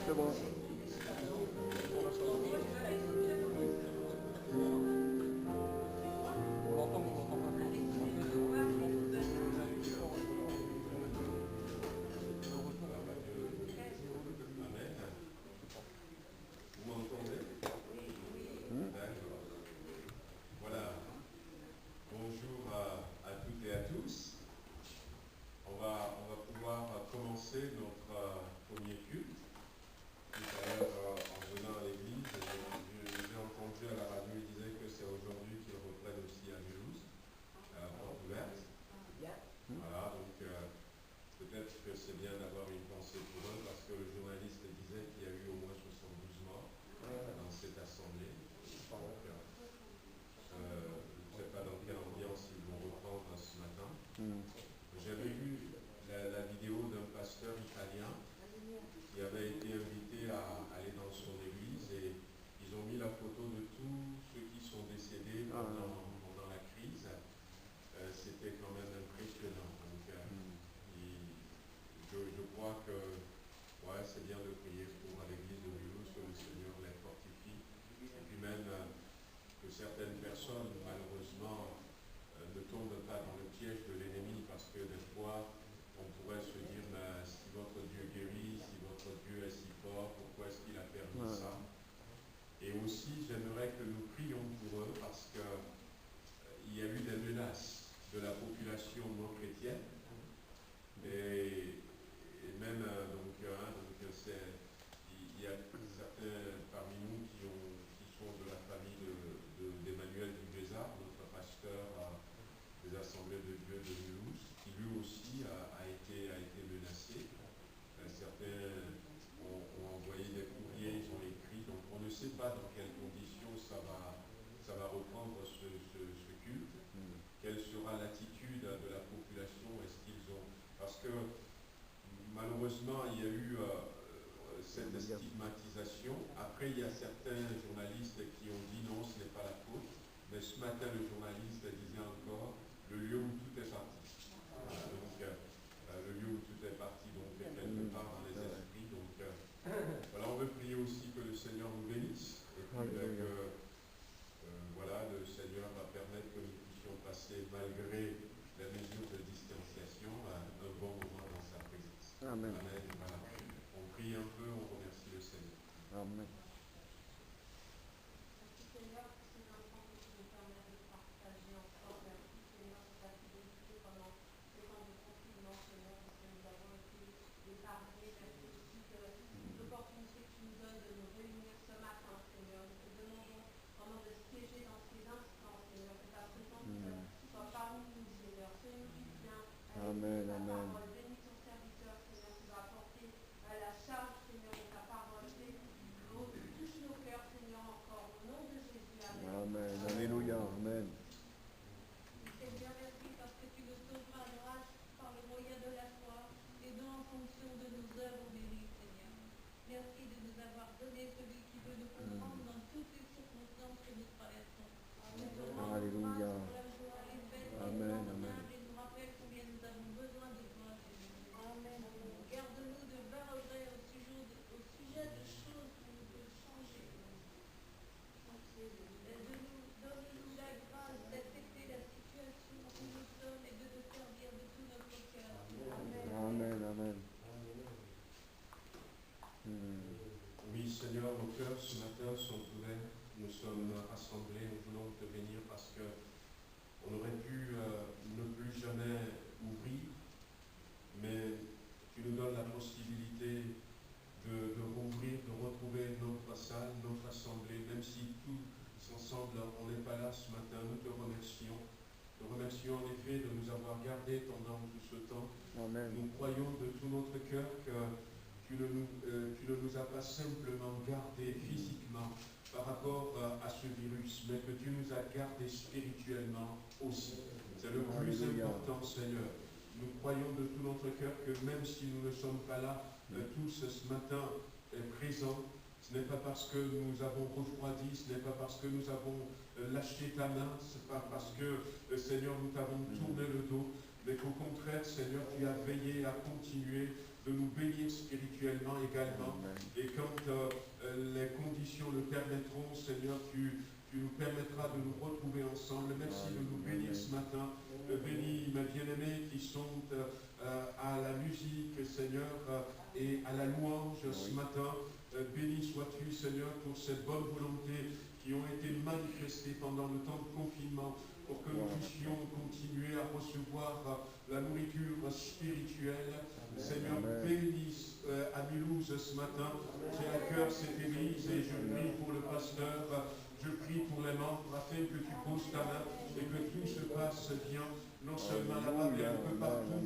C'est bon. Voilà. Bonjour à toutes et à tous. On va pouvoir commencer notre premier culte. Tout à l'heure, en venant à l'église, j'ai entendu à la radio, il disait que c'est aujourd'hui qu'ils reprennent aussi à Mulhouse, à la porte ouverte. Voilà, donc peut-être que c'est bien d'avoir une pensée pour eux, parce que le journaliste disait qu'il y a eu au moins 72 morts dans cette assemblée. Donc, je ne sais pas dans quelle ambiance ils vont reprendre ce matin. J'avais vu la vidéo d'un pasteur italien qui avait été invité à aller dans son église et ils ont mis la photo de tous ceux qui sont décédés pendant la crise. C'était quand même impressionnant. Donc, je crois que c'est bien de prier pour l'église de Mulhouse, que le Seigneur les fortifie. Et puis même que certaines personnes, malheureusement, ne tombent pas dans le piège de l'ennemi, parce que des fois, on pourrait se dire, mais si votre Dieu guérit, si votre Dieu est si fort, pourquoi est-ce qu'il a permis ça? Et aussi, j'aimerais que nous prions pour eux, parce qu'il y a eu des menaces de la population non chrétienne, et même, il y a certains parmi nous qui sont de la famille d'Emmanuel Dubézard, notre pasteur des Assemblées de Dieu de Mulhouse, qui lui aussi a été menacé. Certains ont envoyé des courriers, ils ont écrit, donc on ne sait pas dans quelles conditions ça va reprendre ce culte. Quelle sera l'attitude de la population? Est-ce qu'ils ont... Parce que malheureusement, il y a eu cette stigmatisation. Après, il y a certains journalistes qui ont dit non, ce n'est pas la faute. Mais ce matin, le journaliste disait encore le lieu où tout est parti. Donc, le lieu où tout est parti, donc quelque part dans les esprits. Donc, voilà, on veut prier aussi que le Seigneur nous bénisse. Et puis, le Seigneur va permettre que nous puissions passer, malgré les mesures de distanciation, un bon moment dans sa présence. Amen. Amen. Voilà. On prie un peu, on remercie le Seigneur. Amen. Amen, amen. Amen, alléluia, amen. Seigneur, merci parce que tu nous sauveras grâce par le moyen de la foi et non en fonction de nos œuvres bénies, Seigneur. Merci de nous avoir donné celui qui veut nous comprendre dans toutes les circonstances que nous traversons. Alléluia. Amen, amen. Et nous rappelle combien nous avons besoin de toi, Seigneur. Amen. Garde-nous de vains regrets au sujet de choses que nous devons changer. Donne-nous la grâce d'accepter la situation où nous sommes et de te servir de tout notre cœur. Amen, amen. Oui, Seigneur, nos cœurs ce matin sont ouverts. Nous sommes rassemblés, nous voulons te bénir parce que on aurait pu ne plus jamais ouvrir, mais tu nous donnes la possibilité de rouvrir, de retrouver notre salle, notre assemblée, même si tous ensemble on n'est pas là ce matin. Nous te remercions. Te remercions en effet de nous avoir gardé pendant tout ce temps. Amen. Nous croyons de tout notre cœur que tu ne nous as pas simplement gardés physiquement par rapport à ce virus, mais que tu nous as gardés spirituellement aussi. C'est le plus important, Seigneur. Nous croyons de tout notre cœur que même si nous ne sommes pas là tous ce matin présents, Ce n'est pas parce que nous avons refroidi, ce n'est pas parce que nous avons lâché ta main, ce n'est pas parce que, Seigneur, nous t'avons tourné le dos, mais qu'au contraire, Seigneur, tu as veillé à continuer de nous bénir spirituellement également. Amen. Et quand les conditions le permettront, Seigneur, tu nous permettras de nous retrouver ensemble. Merci de nous bénir ce matin. Bénis mes bien-aimés qui sont à la musique, Seigneur, et à la louange ce matin. Béni sois-tu, Seigneur, pour cette bonne volonté qui ont été manifestées pendant le temps de confinement, pour que nous puissions continuer à recevoir la nourriture spirituelle. Seigneur, bénis à Milouze ce matin. J'ai à cœur cette église et je prie pour le pasteur, je prie pour les membres afin que tu poses ta main et que tout se passe bien. Non seulement là-bas, mais un peu partout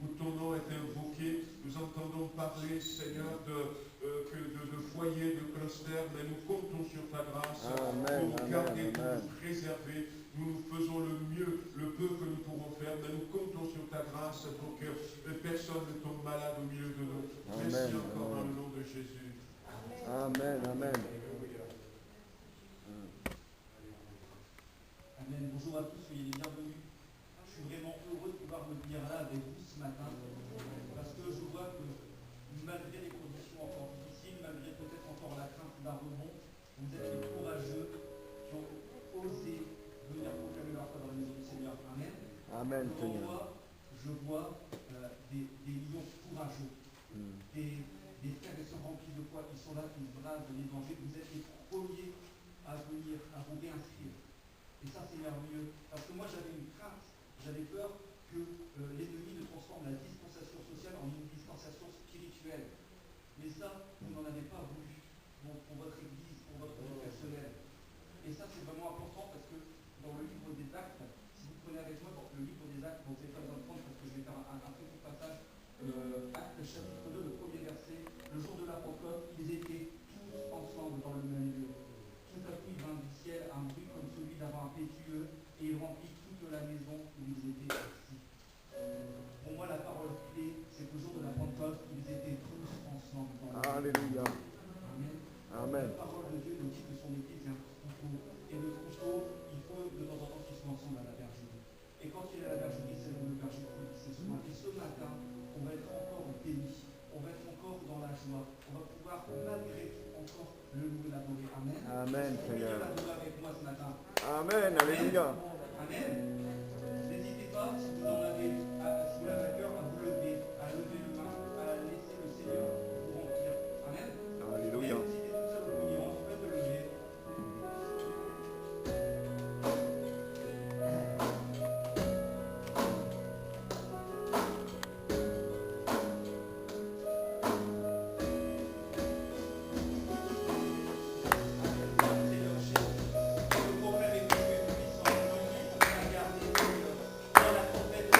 où ton nom est invoqué. Nous entendons parler, Seigneur, de foyers, de clusters, mais nous comptons sur ta grâce pour nous garder, pour nous préserver. Nous faisons le mieux, le peu que nous pourrons faire, mais nous comptons sur ta grâce pour que personne ne tombe malade au milieu de nous. Merci encore dans le nom de Jésus. Amen, amen. Amen. Bonjour à tous, soyez les bienvenus. Je suis vraiment heureux de pouvoir me tenir là avec vous ce matin, parce que je vois que malgré les conditions encore difficiles, malgré peut-être encore la crainte d'un rebond, vous êtes les courageux qui ont osé venir proclamer leur foi dans la maison du Seigneur. Amen. Amen, Seigneur. Je vois des lions courageux, des frères et sœurs remplis de foi, ils sont là, ils bravent l'évangile. Vous êtes les premiers à venir, à vous réinscrire. Et ça, c'est merveilleux. Parce que moi, j'avais une crainte, j'avais peur que l'ennemi ne transforme la dispensation sociale en une dispensation spirituelle. Mais ça, vous n'en avez pas voulu pour votre église, pour votre vie personnelle. Et ça, c'est vraiment important parce que dans le livre des Actes, si vous prenez avec moi le livre des Actes, vous n'avez pas besoin de prendre parce que je vais faire un très court passage. Actes chapitre 2, le premier verset. Le jour de la Pentecôte, ils étaient tous ensemble dans le même lieu. Tout à coup, il vint du ciel un bruit comme celui d'un vent impétueux et il remplit toute la maison où ils étaient assis. Pour moi, la parole clé, c'est que le jour de la Pentecôte, ils étaient tous ensemble dans le même lieu. Alléluia. Amen. Amen. La parole de Dieu nous dit que son église est un troupeau. Et le troupeau, il faut de temps en temps qu'ils soient ensemble à la bergerie. Et quand il est à la bergerie, c'est le berger qui produit ses soins. Et ce matin, on va être encore bénis. On va être encore dans la joie. On va pouvoir, malgré tout, encore le louer, l'adorer. Amen. Amen, Seigneur. L'adorer avec moi ce matin. Amen, alléluia. Amen. N'hésitez pas, si vous en avez, si vous l'avez à cœur, à vous lever, à lever le main, à laisser le Seigneur vous remplir. Amen. Alléluia. Et si tu es tout seul au communion, tu peux te lever. Dans la tempête,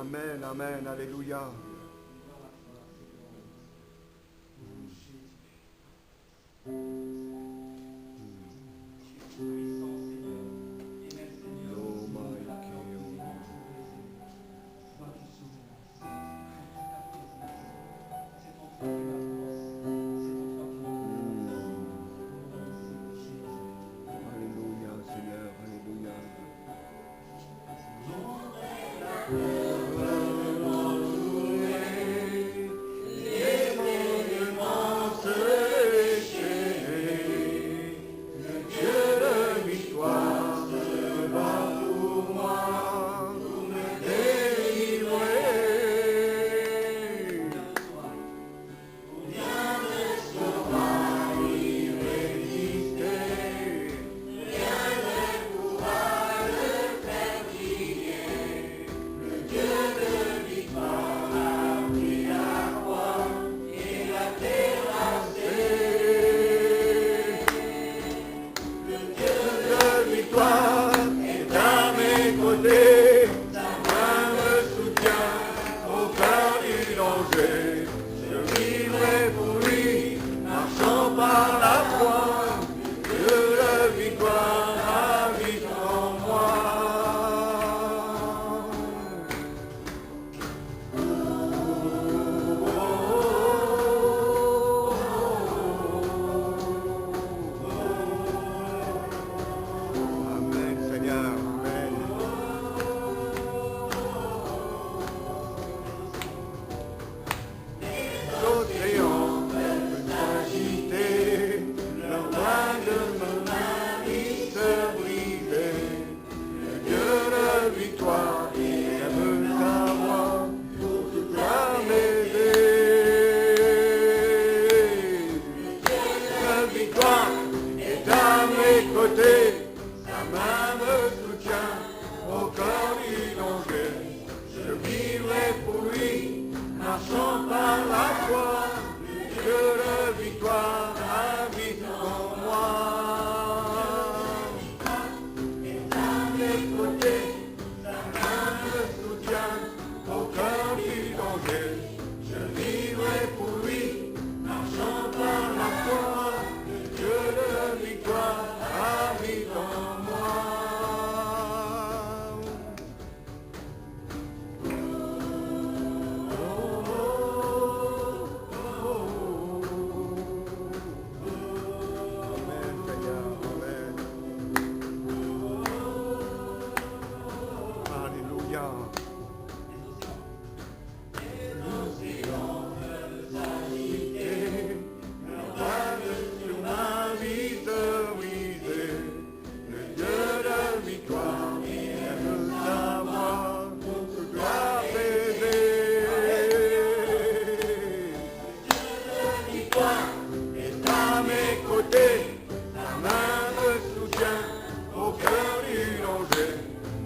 Amen, amen, alléluia. Puissant Seigneur, et même Seigneur, Oh my la King. sois-tu sauvé. C'est ton toi qui la force, c'est ton toi qui la Alléluia, Seigneur, alléluia. Amen, Seigneur, amen. Sautéant, agité, le roi de ma vie se brisait. Le Dieu de victoire, aime ta voix, pour que toi m'aider. La victoire est à mes côtés. Sa main me soutient au cœur du danger. Je vivrai pour lui, marchant par la foi. Que la victoire habite en moi. Et à mes côtés, sa main me soutient au cœur du danger. Je vivrai pour lui, marchant par la foi. Que la victoire habite en moi. Amen, Seigneur, amen. Alléluia. Sur ma vie se briser, le Dieu de victoire aime sa voix pour que gloire baiser. La victoire est à mes côtés, sa main me soutient au cœur du danger.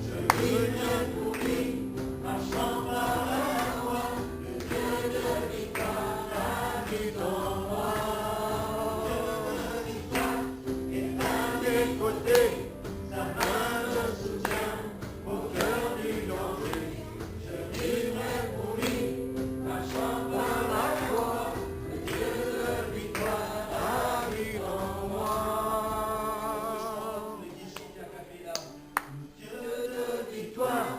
Je viens pour lui, marchant par la voie, le Dieu de victoire habite en moi. Des côtés, sa main me soutient au cœur du danger. Je vivrai pour lui, marchant par la foi. Le Dieu de victoire habite en moi. Le Dieu de victoire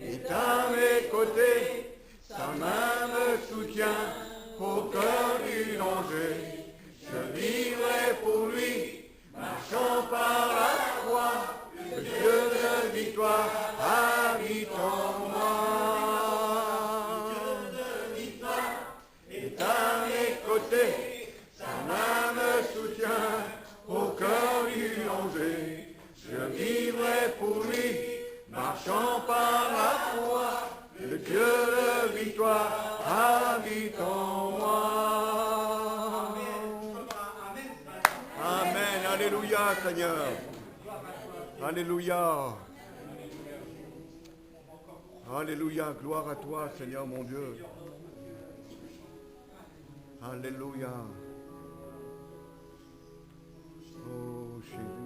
est à mes côtés. Sa main me soutient au cœur du danger. Je vivrai pour lui. Marchons par la foi, le Dieu de victoire habite en moi. Le Dieu de victoire est à mes côtés, sa main me soutient au cœur du danger. Je vivrai pour lui, marchant par la foi, le Dieu de victoire habite en moi. Amen, alléluia Seigneur. Alléluia. Alléluia, gloire à toi Seigneur mon Dieu. Alléluia. Oh Jésus.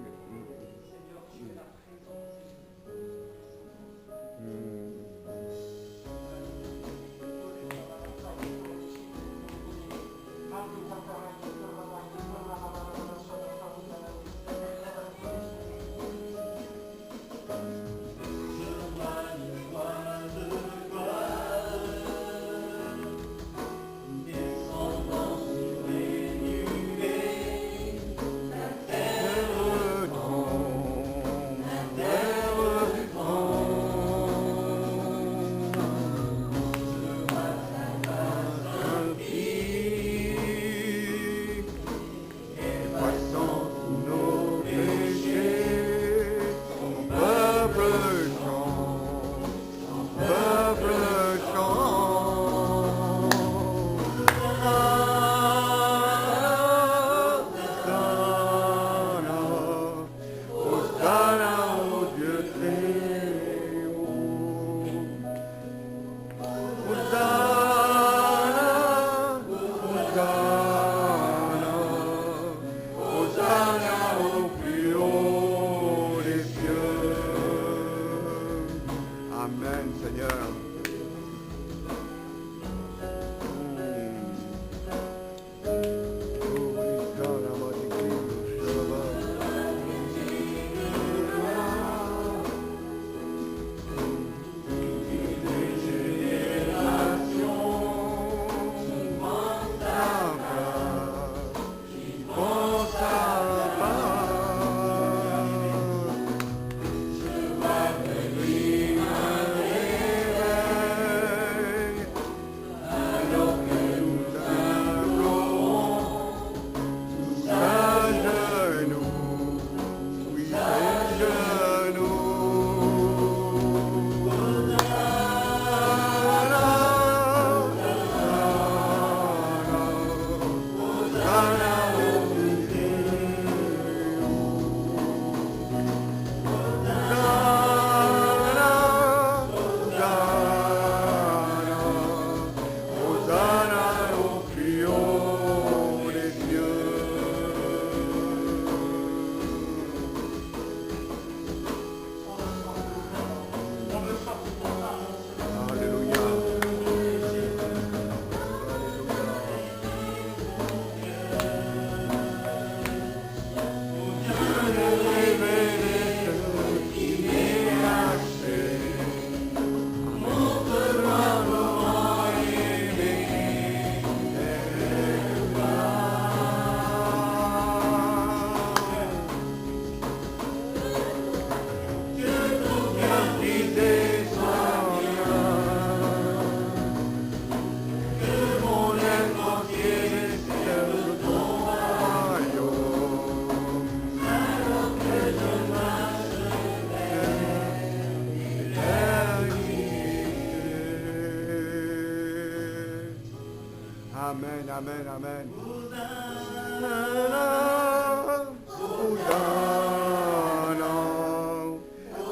Amen, amen, amen. Hosanna,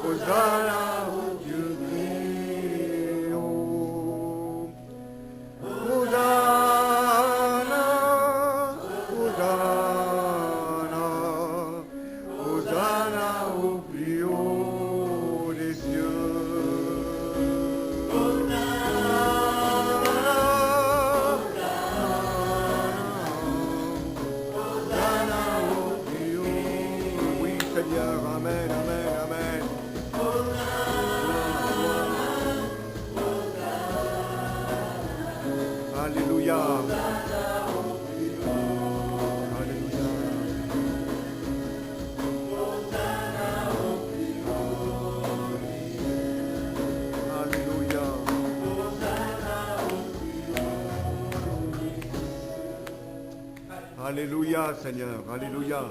Hosanna, au Dieu très haut. Hosanna, Hosanna, Hosanna au plus haut des cieux. Amen, amen, amen. Alléluia. Alléluia. Alléluia. Alléluia, Seigneur. Alléluia.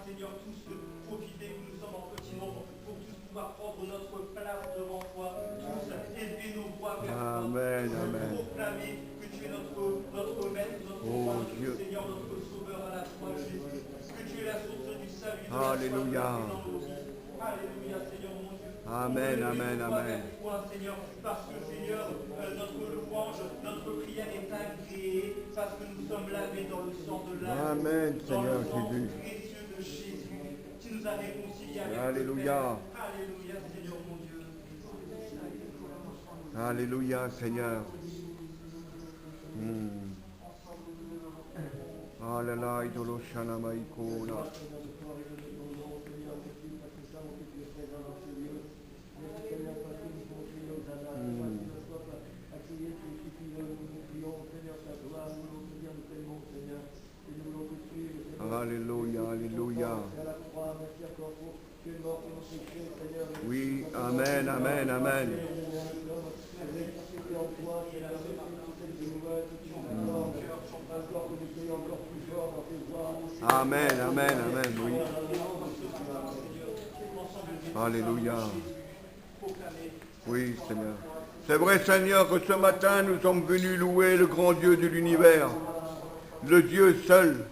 Seigneur, tous profiter que nous sommes en petit nombre pour tous pouvoir prendre notre place devant toi, tous élever nos voix vers toi, Amen, amen. proclamer que tu es notre maître, notre roi, notre Seigneur, notre sauveur à la croix, Jésus, que tu es la source du salut, de Alléluia. la joie dans nos vies. Alléluia, Seigneur mon Dieu. Amen, amen, amen. Seigneur, parce que Seigneur, notre louange, notre prière est agréée, parce que nous sommes lavés dans le sang de l'âme. Amen, Seigneur Jésus. Précieux de Jésus, tu nous as réconciliés avec Alléluia. le Père. Alléluia, Seigneur mon Dieu. Alléluia, Seigneur. Ah là là, idolo shana maikona. Alléluia, alléluia. Oui, amen, amen, amen. Amen, amen, amen, oui. Alléluia. Oui, Seigneur. C'est vrai, Seigneur, que ce matin, nous sommes venus louer le grand Dieu de l'univers, le Dieu seul,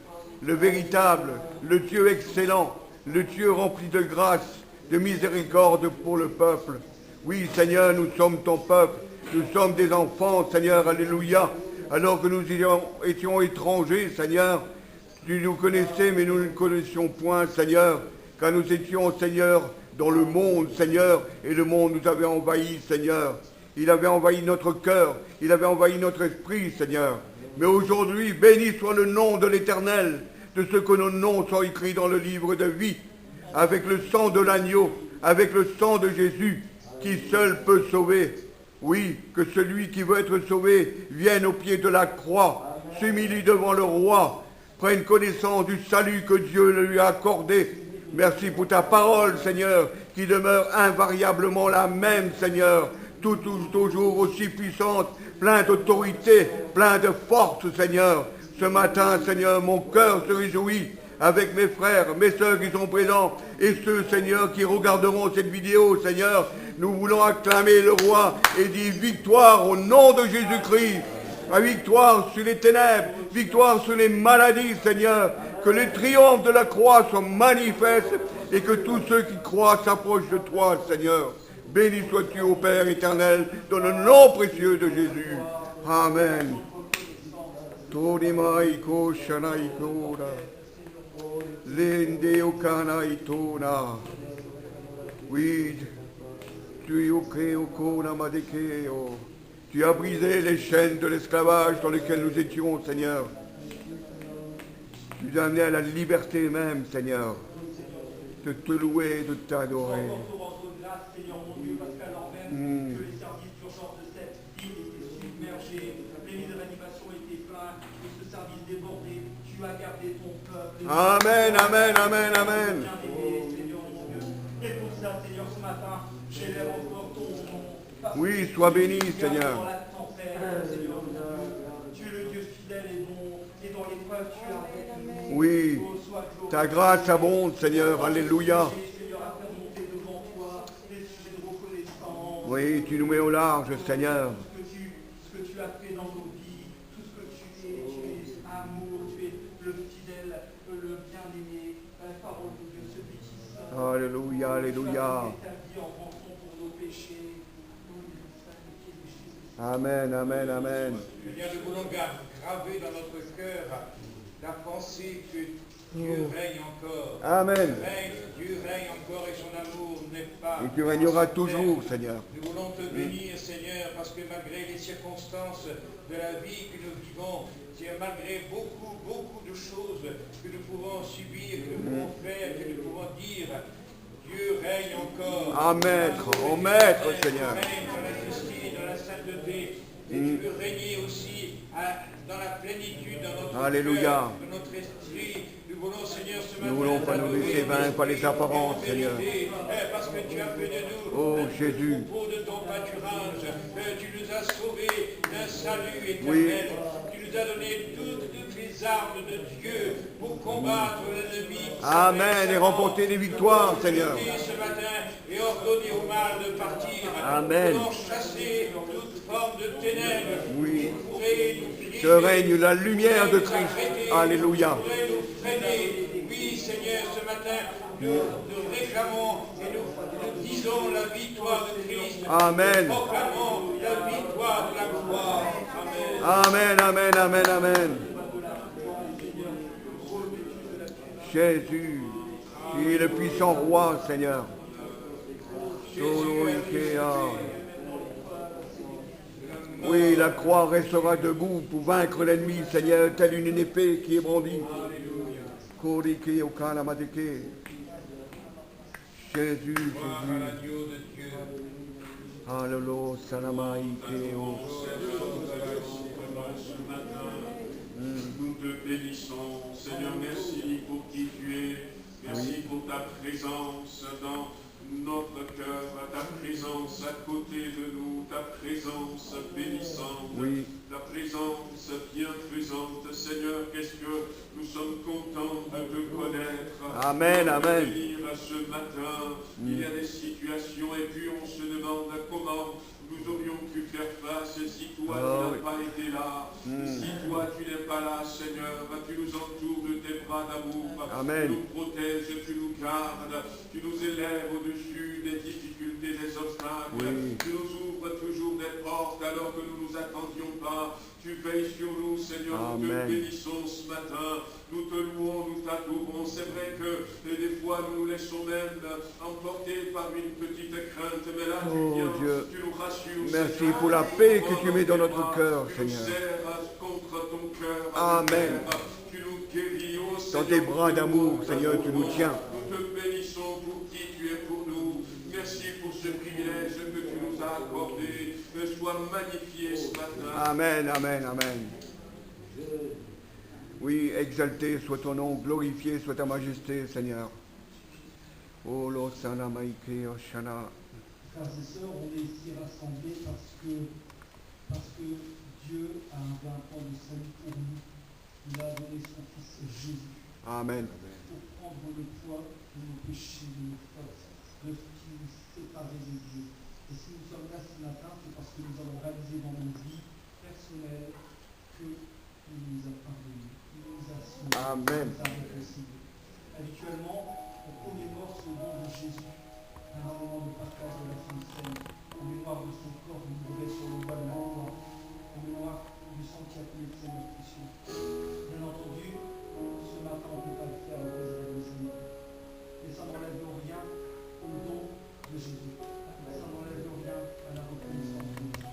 le véritable, le Dieu excellent, le Dieu rempli de grâce, de miséricorde pour le peuple. Oui, Seigneur, nous sommes ton peuple, nous sommes des enfants, Seigneur, alléluia. Alors que nous étions étrangers, Seigneur, tu nous connaissais, mais nous ne connaissions point, Seigneur, car nous étions, Seigneur, dans le monde, Seigneur, et le monde nous avait envahis, Seigneur. Il avait envahi notre cœur, il avait envahi notre esprit, Seigneur. Mais aujourd'hui, béni soit le nom de l'Éternel, de ce que nos noms soient écrits dans le livre de vie, avec le sang de l'agneau, avec le sang de Jésus, qui seul peut sauver. Oui, que celui qui veut être sauvé vienne au pied de la croix, s'humilie devant le roi, prenne connaissance du salut que Dieu lui a accordé. Merci pour ta parole, Seigneur, qui demeure invariablement la même, Seigneur, toujours aussi puissante, plein d'autorité, plein de force, Seigneur. Ce matin, Seigneur, mon cœur se réjouit avec mes frères, mes sœurs qui sont présents et ceux, Seigneur, qui regarderont cette vidéo, Seigneur. Nous voulons acclamer le roi et dire victoire au nom de Jésus-Christ. La victoire sur les ténèbres, victoire sur les maladies, Seigneur. Que le triomphe de la croix soit manifeste et que tous ceux qui croient s'approchent de toi, Seigneur. Béni sois-tu, ô Père éternel, dans le nom précieux de Jésus. Amen. Oui, tu as brisé les chaînes de l'esclavage dans lesquelles nous étions, Seigneur. Tu nous as amenés à la liberté même, Seigneur, de te louer, de t'adorer. Seigneur mon Dieu, parce qu'alors même que les services d'urgence de cette ville étaient submergés, les lits de réanimation étaient pleins, et ce service débordé, tu as gardé ton peuple. Amen, amen, amen, amen. Seigneur mon Dieu. Et pour ça, Seigneur, ce matin, j'élève encore ton nom. Oui, sois béni, Seigneur. Dans la tempête, Seigneur mon Dieu. Tu es le Dieu fidèle et bon, et dans l'épreuve, tu es avec nous. Oui, ta grâce abonde, Seigneur, alléluia. Oui, tu nous mets au large, Seigneur. Ce que tu as fait dans nos vies, tout ce que tu es amour, tu es le fidèle, le bien-aimé, la parole de Dieu, celui qui sauve. Alléluia, alléluia. Tu as donné ta vie en rançon pour nos péchés. Oui, sacrifié de Jésus. Amen, amen, amen. Seigneur, nous voulons graver dans notre cœur la pensée que Dieu règne encore. Amen. Dieu règne encore et son amour n'est pas... Et tu régneras toujours, Seigneur. Nous voulons te bénir, Seigneur, parce que malgré les circonstances de la vie que nous vivons, malgré beaucoup de choses que nous pouvons subir, que nous pouvons faire, que nous pouvons dire, Dieu règne encore. Amen, oh Maître, Seigneur. Tu règnes dans la justice, dans la sainteté, et tu veux régner aussi dans la plénitude, dans notre Alléluia. cœur, dans notre esprit. Nous voulons, Seigneur, ce matin, Nous voulons pas nous laisser vaincre par les apparences, Seigneur. Parce que tu as fait de nous Oh, Jésus. un troupeau de ton pâturage. Tu nous as sauvés d'un salut éternel. Oui. Tu nous as donné toutes les armes de Dieu pour combattre l'ennemi. Amen. Et remporter des victoires, Seigneur. Ce matin, et ordonner au mal de partir. Amen. Pour chasser toute forme de ténèbres. Oui. Qui pourrait nous griller, Que règne la lumière de Christ. Alléluia. Oui, Seigneur, ce matin, nous réclamons et nous disons la victoire de Christ. Amen. Nous proclamons la victoire de la gloire. Amen. Amen, amen, amen, amen. Jésus, tu es le puissant roi, Seigneur. Solo Ikea. Oui, la croix restera debout pour vaincre l'ennemi, Seigneur, telle une épée qui est brandie. Korike Okalamadeke. Jésus, Gloire à Jésus. l'agneau de Dieu. Alléluia, Salama Ikeo. Nous te bénissons, Seigneur, merci pour qui tu es, merci pour ta présence dans notre cœur, ta présence à côté de nous, ta présence bénissante, Oui. ta présence bienfaisante. Seigneur, qu'est-ce que nous sommes contents de te connaître. Amen, amen. Venir ce matin, il y a des situations et puis on se demande comment nous aurions pu faire face si toi tu n'as pas été là, si toi tu n'es pas là, Seigneur, tu nous entoures de tes bras d'amour, Amen. tu nous protèges, tu nous gardes, tu nous élèves au-dessus des difficultés, des obstacles, Oui. tu nous ouvres toujours des portes alors que nous ne nous attendions pas. Tu veilles sur nous, Seigneur, nous te Amen. bénissons ce matin, nous te louons, nous t'adorons. C'est vrai que des fois nous nous laissons même emporter par une petite crainte, mais là tu Oh, viens, Dieu. tu nous rassures. Merci Seigneur. pour la paix que tu mets dans notre cœur, Tu nous Seigneur. serres contre ton cœur. Amen. Tu nous guéris, oh Dans Seigneur, tes bras d'amour, Seigneur, tu nous tiens. nous te bénissons pour qui tu es pour nous. Merci pour ce privilège que tu nous as accordé. Sois magnifié ce matin. Amen, amen, amen. Oui, exalté soit ton nom, glorifié soit ta majesté, Seigneur. Oh, lo salama ike oshana. Frères et sœurs, on est ici rassemblés parce que Dieu a un plan de salut pour nous. Il a donné son Fils Jésus Amen. pour prendre le poids de nos péchés, de nos fautes, de ce qui nous séparait de Dieu. Et si nous sommes là ce matin, c'est parce que nous avons réalisé dans nos vies personnelles qu'il nous a pardonné, qu'il nous a sauvés, Amen. qu'il nous a réconciliés. Habituellement, on commémore ce don de Jésus à un moment de partage de la Sainte Seine, en mémoire de son corps livré sur le bois de la croix, en mémoire du sang qui a coulé de ses meurtrissures. Bien entendu, ce matin, on ne peut pas le faire à cause de l'église. Et ça n'enlève rien au don de Jésus. Ça n'enlève rien à la reconnaissance de Dieu.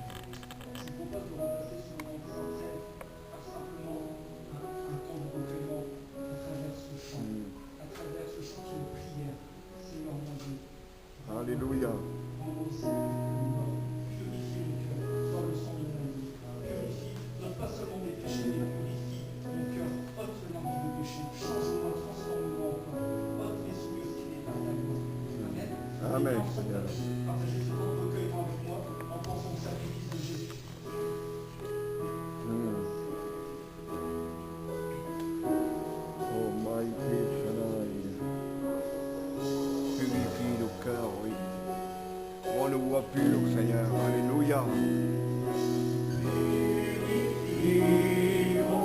Je vous propose de remplacer ce moment de Sainte Seine par simplement un temps de recueillement à travers ce chant. À travers ce chant qui est une prière. Seigneur mon Dieu. Alléluia. Oh Seigneur, purifie mon cœur par le sang de mon vie. Purifie, non pas seulement mes péchés, mais purifie mon cœur. Ôte le nombre de péchés. Change-moi, transforme-moi encore. Ôte mes souillures qui n'est pas ta gloire. Amen. Amen, Et Seigneur. partagez ce temps de recueillement avec moi en pensant au sacrifice de Jésus. Oh, mighty Shaddai. Purifie nos cœurs, oui. On nous voit pur, Seigneur. Alléluia. Purifie mon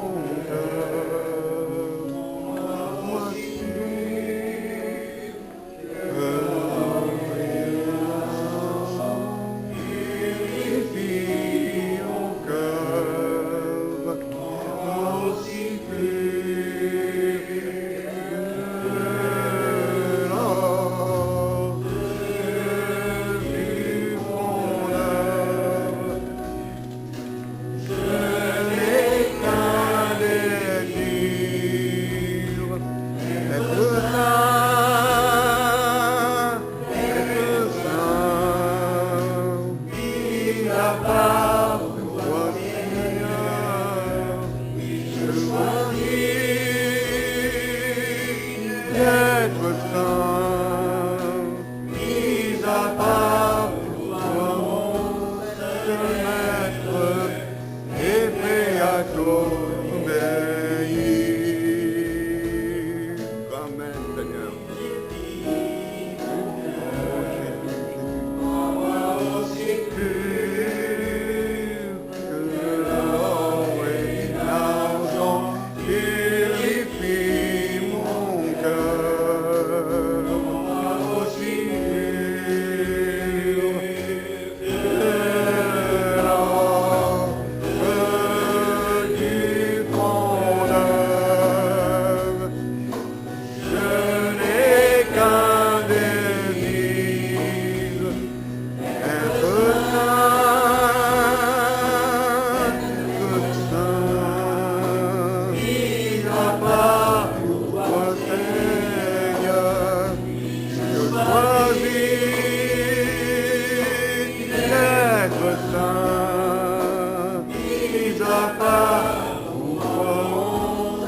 n'ira pas où on se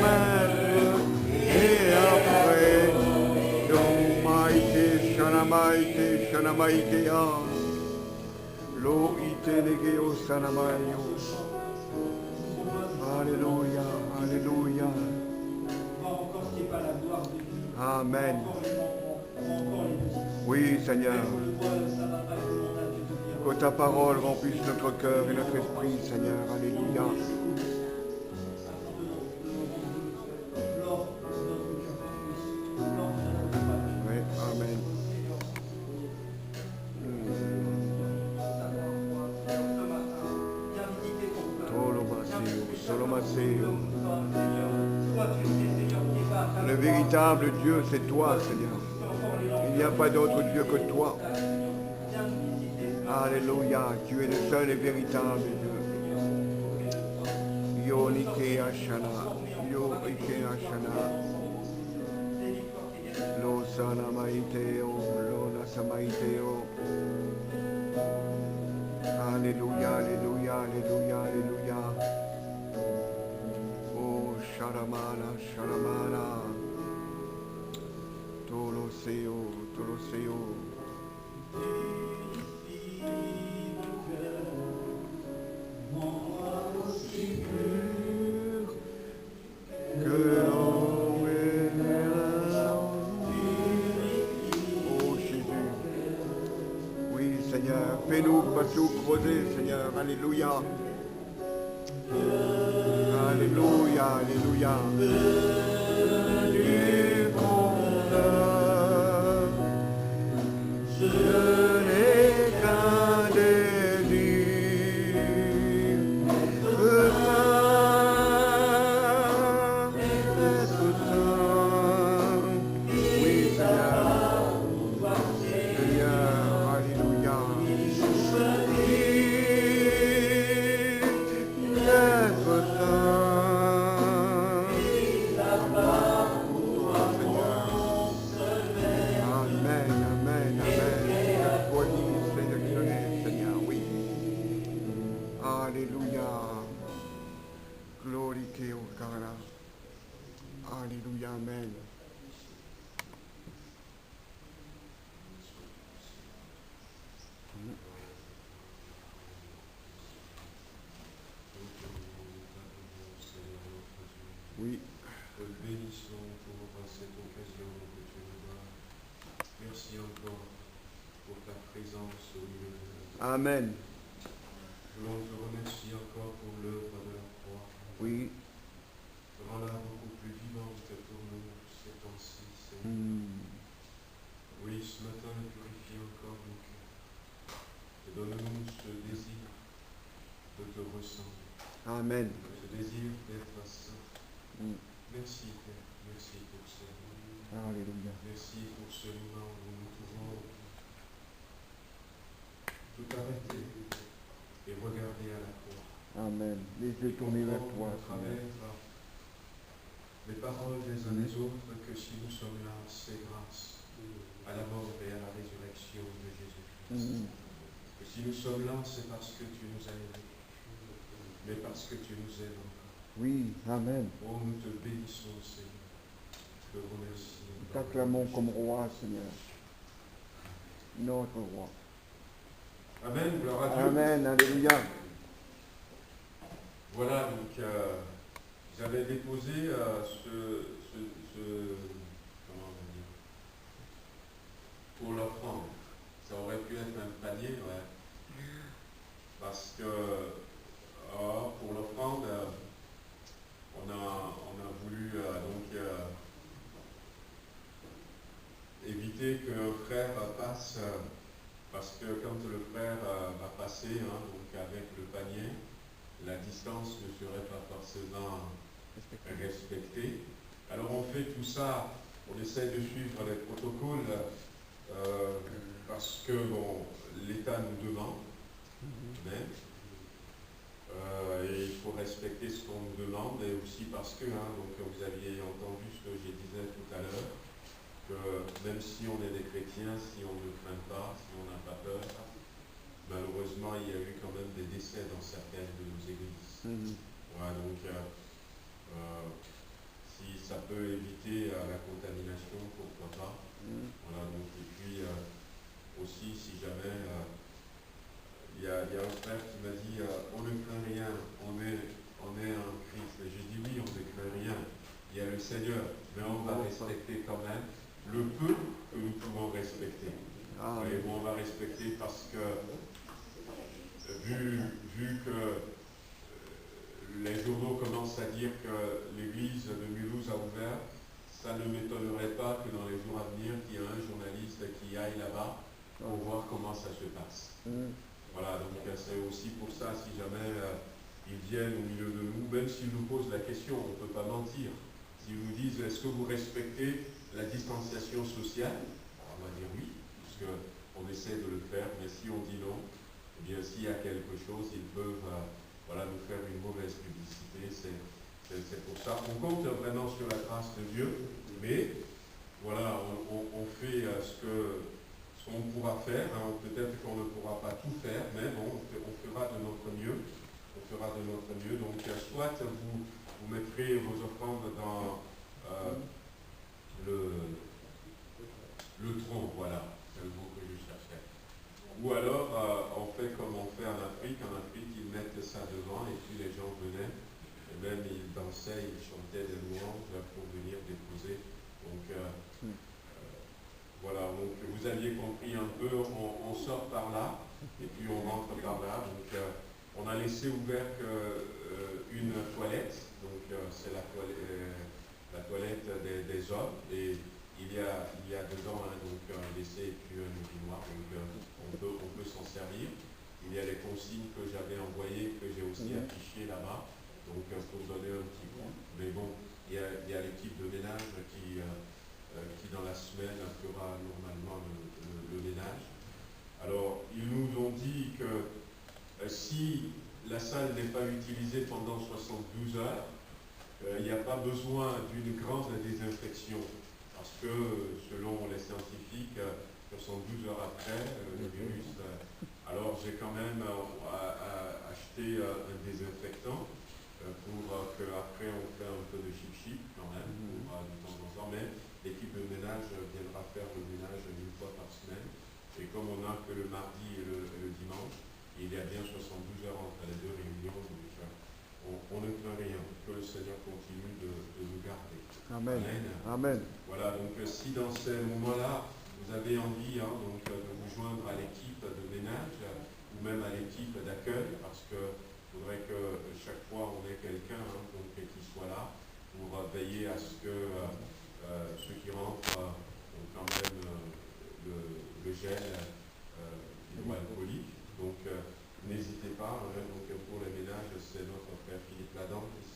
mettre. Et après, Domaïté, Shanamaïté, Shanamaïtéa, Lo ite negeo sanamayo. Alléluia, Alléluia. Encore ce qui n'est pas la gloire de Dieu. Amen. Encore les moments, encore les musiques. Oui, Seigneur. On le voit, ça va pas demander à Dieu de dire. Que ta parole remplisse notre cœur et notre esprit, Seigneur. Alléluia. Oui, Amen. Solomaseo. Le véritable Dieu, c'est toi, Seigneur. Il n'y a pas d'autre Dieu que toi. Alléluia. Tu es le seul et véritable Dieu. Yo Nike Ashana. Yo Ike Ashana. Lo Sana Maiteo. Lo Nasa Maiteo. Alléluia, Alléluia, Alléluia, Alléluia. Oh, Sharamana, Sharamana. Toloseo, Toloseo. Que l'homme est là. Oh, Jésus. Oui, Seigneur, fais-nous pas tout creuser, Seigneur. Alléluia. Alléluia, Alléluia. Du fondeur, je n'ai qu'un désir. Être saint. Oui, Seigneur. Seigneur, Alléluia. Être saint. Amen, amen, amen. Toi qui sélectionné, Seigneur, oui. Alléluia. Glorifié au Cara. Alléluia, amen. Oui. Te bénissons pour cette occasion que tu nous donnes. Merci encore pour ta présence au milieu de nous. Amen. On te remercie encore pour l'œuvre de la croix. Oui. Rends-la beaucoup plus vivante pour nous ces temps-ci, Seigneur. Oui, ce matin, purifie encore nos cœurs. Et donne-nous ce désir de te ressembler. Amen. Ce désir d'être saint. Merci, Père. Merci pour ce moment. Alléluia. Merci pour ce moment où nous pouvons tout arrêter et regarder à la croix. Amen. Les yeux tournés vers toi, À travers Seigneur. les paroles des uns des autres que si nous sommes là, c'est grâce à la mort et à la résurrection de Jésus-Christ. Que si nous sommes là, c'est parce que tu nous as aimés, mais parce que tu nous aimes encore. Oui, Amen. Oh, nous te bénissons, Seigneur. Te remercions. Nous t'acclamons comme roi, Seigneur. Notre roi. Amen, gloire à Dieu. Amen, Alléluia. Voilà, donc j'avais déposé comment on va dire, pour l'offrande. Ça aurait pu être un panier, ouais. Parce que pour l'offrande, on a voulu éviter qu'un frère passe, parce que quand le frère va passer donc avec le panier, la distance ne serait pas forcément respectée. Alors on fait tout ça, on essaie de suivre les protocoles parce que bon, l'État nous demande, mais et il faut respecter ce qu'on nous demande, et aussi parce que, donc vous aviez entendu ce que je disais tout à l'heure, que même si on est des chrétiens, si on ne craint pas, si on n'a pas peur, malheureusement il y a eu quand même des décès dans certaines de nos églises. Voilà, donc si ça peut éviter la contamination, pourquoi pas. Voilà, donc, et puis aussi, si jamais il y a un frère qui m'a dit on ne craint rien, on est en Christ. Et j'ai dit oui, on ne craint rien. Il y a le Seigneur, mais on va respecter quand même le peu que nous pouvons respecter. Et on va respecter parce que vu que les journaux commencent à dire que l'église de Mulhouse a ouvert, ça ne m'étonnerait pas que dans les jours à venir, qu'il y ait un journaliste qui aille là-bas pour voir comment ça se passe. Voilà, donc c'est aussi pour ça, si jamais ils viennent au milieu de nous, même s'ils nous posent la question, on ne peut pas mentir. S'ils nous disent, est-ce que vous respectez la distanciation sociale? On va dire oui, puisqu'on essaie de le faire, mais si on dit non, eh bien s'il y a quelque chose, ils peuvent nous faire une mauvaise publicité. C'est pour ça. On compte vraiment sur la grâce de Dieu, mais voilà, on fait ce qu'on pourra faire. Peut-être qu'on ne pourra pas tout faire, mais bon, on fera de notre mieux. On fera de notre mieux. Donc, soit vous mettrez vos offrandes dans le tronc, voilà, c'est le mot que je cherchais. Ou alors, on fait comme on fait en Afrique. En Afrique, ils mettent ça devant et puis les gens venaient. Et même ils dansaient, ils chantaient des louanges pour venir déposer. Donc, voilà, donc vous aviez compris un peu, on sort par là et puis on rentre par là. Donc, on a laissé ouvert une toilette. Donc, c'est la toilette des hommes. Et il y a dedans donc un WC et puis un urinoir. Donc, on peut s'en servir. Il y a les consignes que j'avais envoyées, que j'ai aussi affichées là-bas, donc pour donner un petit coup. Mais bon, il y a l'équipe de ménage qui dans la semaine fera normalement le ménage. Alors, ils nous ont dit que si la salle n'est pas utilisée pendant 72 heures, il n'y a pas besoin d'une grande désinfection, parce que selon les scientifiques, 72 heures après, le virus... alors j'ai quand même acheté un désinfectant pour qu'après on fait un peu de chip-chip quand même, de temps en temps, mais l'équipe de ménage viendra faire le ménage une fois par semaine. Et comme on n'a que le mardi et le dimanche, il y a bien 72 heures entre les deux réunions, donc on ne craint rien, que le Seigneur continue de nous garder. Amen. Amen. Voilà, donc si dans ces moments-là, vous avez envie donc, de vous joindre à l'équipe de ménage ou même à l'équipe d'accueil, parce qu'il faudrait que chaque fois on ait quelqu'un qui soit là pour veiller à ce que ceux qui rentrent ont quand même le gel hydroalcoolique. Donc n'hésitez pas. Donc, pour les ménages, c'est notre frère Philippe Ladan qui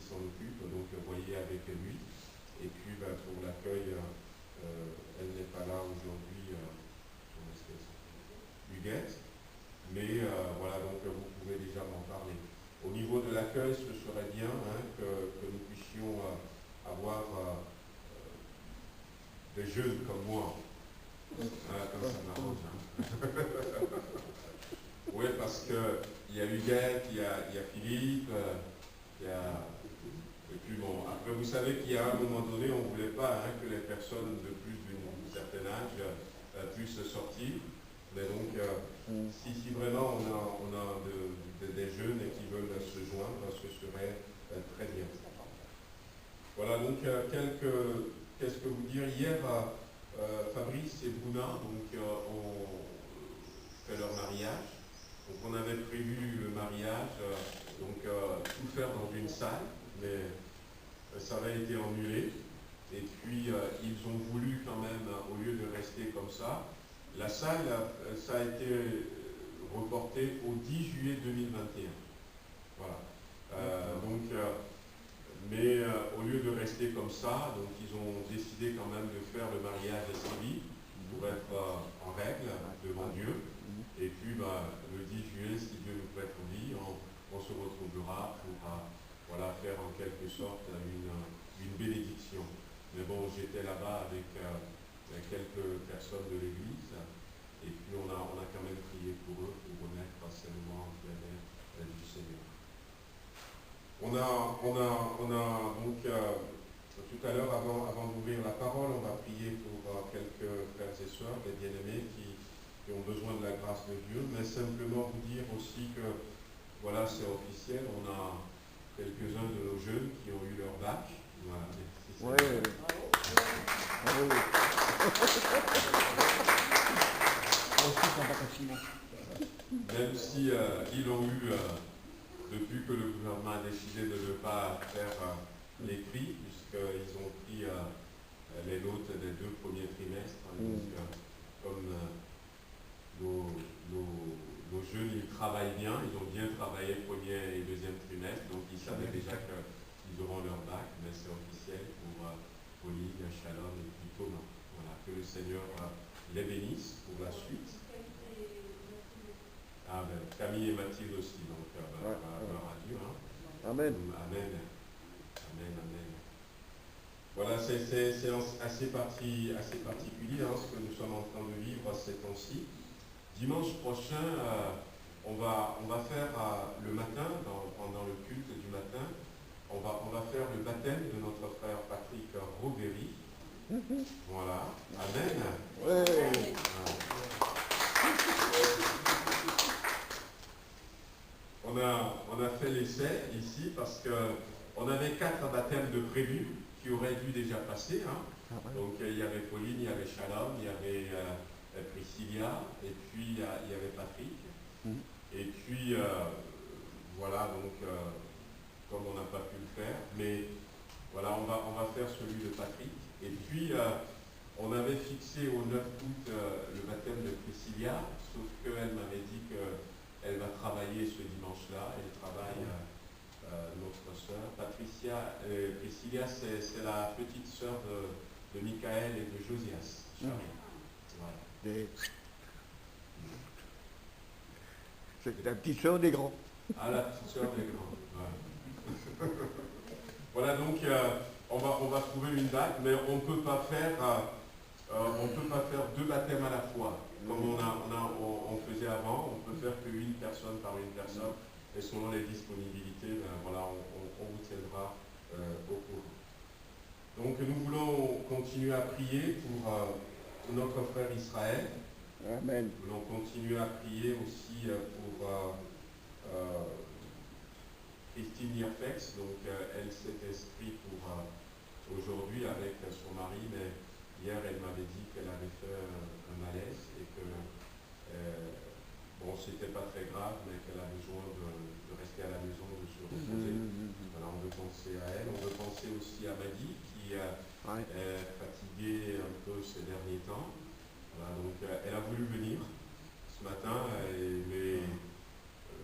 s'en occupe. Donc voyez avec lui. Et puis pour l'accueil, elle n'est pas là aujourd'hui, Huguette, mais voilà, donc vous pouvez déjà m'en parler. Au niveau de l'accueil, ce serait bien que nous puissions avoir des jeunes comme moi, comme ça m'arrange. Oui, parce qu'il y a Huguette, il y a Philippe, il y a... Et puis bon, après vous savez qu'il y a un moment donné, on ne voulait pas que les personnes de plus d'un certain âge puissent sortir. Mais donc, si vraiment on a des jeunes qui veulent se joindre, ce serait très bien. Voilà, donc qu'est-ce que vous dire? Hier, Fabrice et Bruna ont fait leur mariage. Donc on avait prévu le mariage, tout faire dans une salle, mais ça avait été annulé. Et puis ils ont voulu quand même, au lieu de rester comme ça, la salle, ça a été reporté au 10 juillet 2021. Voilà. Mais au lieu de rester comme ça, donc ils ont décidé quand même de faire le mariage civil pour être en règle devant Dieu. Et puis le 10 juillet, si Dieu nous prête vie, on se retrouvera pour faire en quelque sorte une bénédiction. Mais bon, j'étais là-bas avec quelques personnes de l'église, et puis on a quand même prié pour eux, pour remettre ces moments en plein air du Seigneur. On a donc tout à l'heure, avant d'ouvrir la parole, on va prier pour quelques frères et sœurs, des bien-aimés qui ont besoin de la grâce de Dieu, mais simplement vous dire aussi que, voilà, c'est officiel, on a quelques-uns de nos jeunes qui ont eu leur bac. Voilà, Ouais. Même si ils l'ont eu depuis que le gouvernement a décidé de ne pas faire l'écrit, puisqu'ils ont pris les notes des 2 premiers trimestres. Donc, comme nos jeunes, ils travaillent bien, ils ont bien travaillé premier et deuxième trimestre, donc ils savaient déjà qu'ils auront leur bac, mais c'est officiel pour Pauline, Shalom et puis Thomas. Voilà, que le Seigneur les bénisse pour la suite. Ah ben, Camille et Mathilde aussi, donc gloire à Dieu. Hein. Amen. Amen. Amen, amen. Voilà, c'est assez particulier hein, ce que nous sommes en train de vivre ces temps-ci. Dimanche prochain, on va faire le matin, pendant le culte du matin, on va faire le baptême de notre frère Patrick Robéry. Voilà. Amen. Ouais. On a fait l'essai ici parce qu'on avait 4 baptêmes de prévus qui auraient dû déjà passer. Hein. Donc il y avait Pauline, il y avait Shalom, il y avait Priscilla, et puis il y avait Patrick. Et puis voilà, donc comme on n'a pas pu le faire, mais voilà, on va faire celui de Patrick. Et puis on avait fixé au 9 août le baptême de Priscilla, sauf qu'elle m'avait dit qu'elle va travailler ce dimanche-là. Elle travaille, notre sœur. Priscilla, c'est la petite sœur de Michael et de Josias. Voilà. C'est la petite sœur des grands. Ah, la petite sœur des grands. Voilà, donc on va trouver une date, mais on ne peut pas faire 2 baptêmes à la fois. Comme on faisait avant, on peut faire qu'une personne par une personne, et selon les disponibilités, ben, voilà, on vous tiendra au courant. Donc nous voulons continuer à prier pour notre frère Israël. Amen. Nous voulons continuer à prier aussi pour Christine Yerfex. Donc elle s'est inscrite pour aujourd'hui avec son mari, mais hier elle m'avait dit qu'elle avait fait un malaise et que bon, c'était pas très grave, mais qu'elle a besoin de rester à la maison, de se reposer. Voilà, on veut penser à elle. On veut penser aussi à Maddy qui est fatiguée un peu ces derniers temps. Voilà, donc elle a voulu venir ce matin, mais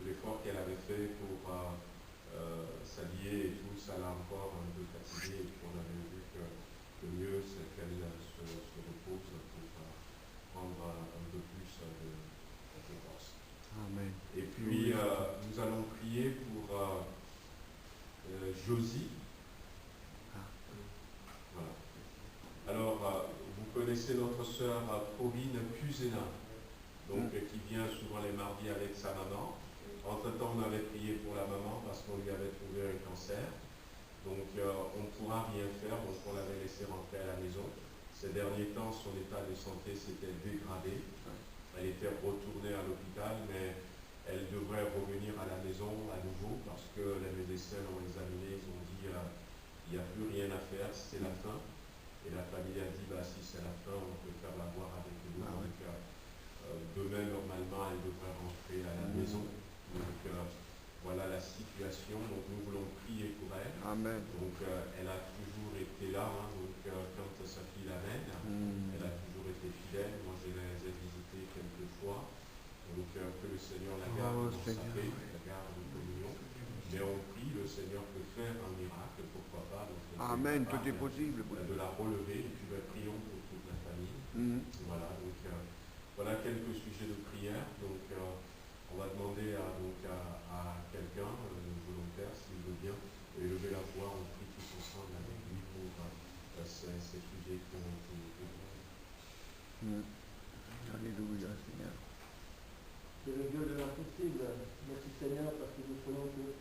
l'effort qu'elle avait fait pour s'habiller et tout, ça l'a encore un peu fatiguée. Et puis on avait vu que le mieux c'est qu'elle se repose pour prendre un peu plus de force. Amen. Et puis nous allons prier pour Josie. Voilà. Alors, vous connaissez notre sœur Pauline Puzena, donc qui vient souvent les mardis avec sa maman. Entre-temps, on avait prié pour la maman parce qu'on lui avait trouvé un cancer. Donc, on ne pourra rien faire, donc on l'avait laissé rentrer à la maison. Ces derniers temps, son état de santé s'était dégradé. Elle était retournée à l'hôpital, mais elle devrait revenir à la maison à nouveau parce que les médecins l'ont examiné, ils ont dit il n'y a plus rien à faire, c'est la fin. Et la famille a dit si c'est la fin, on peut faire la voir avec nous. Donc, demain, normalement, elle devrait rentrer à la maison. Donc, voilà la situation. Donc, nous voulons prier pour elle. Amen. Donc, elle a toujours été là. Hein, donc, quand sa fille l'amène, elle a toujours été fidèle. Moi, je les ai visitées quelques fois. Donc, que le Seigneur la garde dans sa paix, la garde de communion. Mais on prie, le Seigneur peut faire un miracle, pourquoi pas. Donc, Amen, tout est possible. De la relever, et puis prions pour toute la famille. Voilà, donc voilà quelques sujets de prière. Donc, on va demander à quelqu'un, un volontaire, s'il veut bien, élever la voix, on prie tous ensemble avec lui pour ces sujets qui ont été évoqués. Alléluia, Seigneur. C'est le Dieu de l'impossible. Merci Seigneur, parce que nous prenons que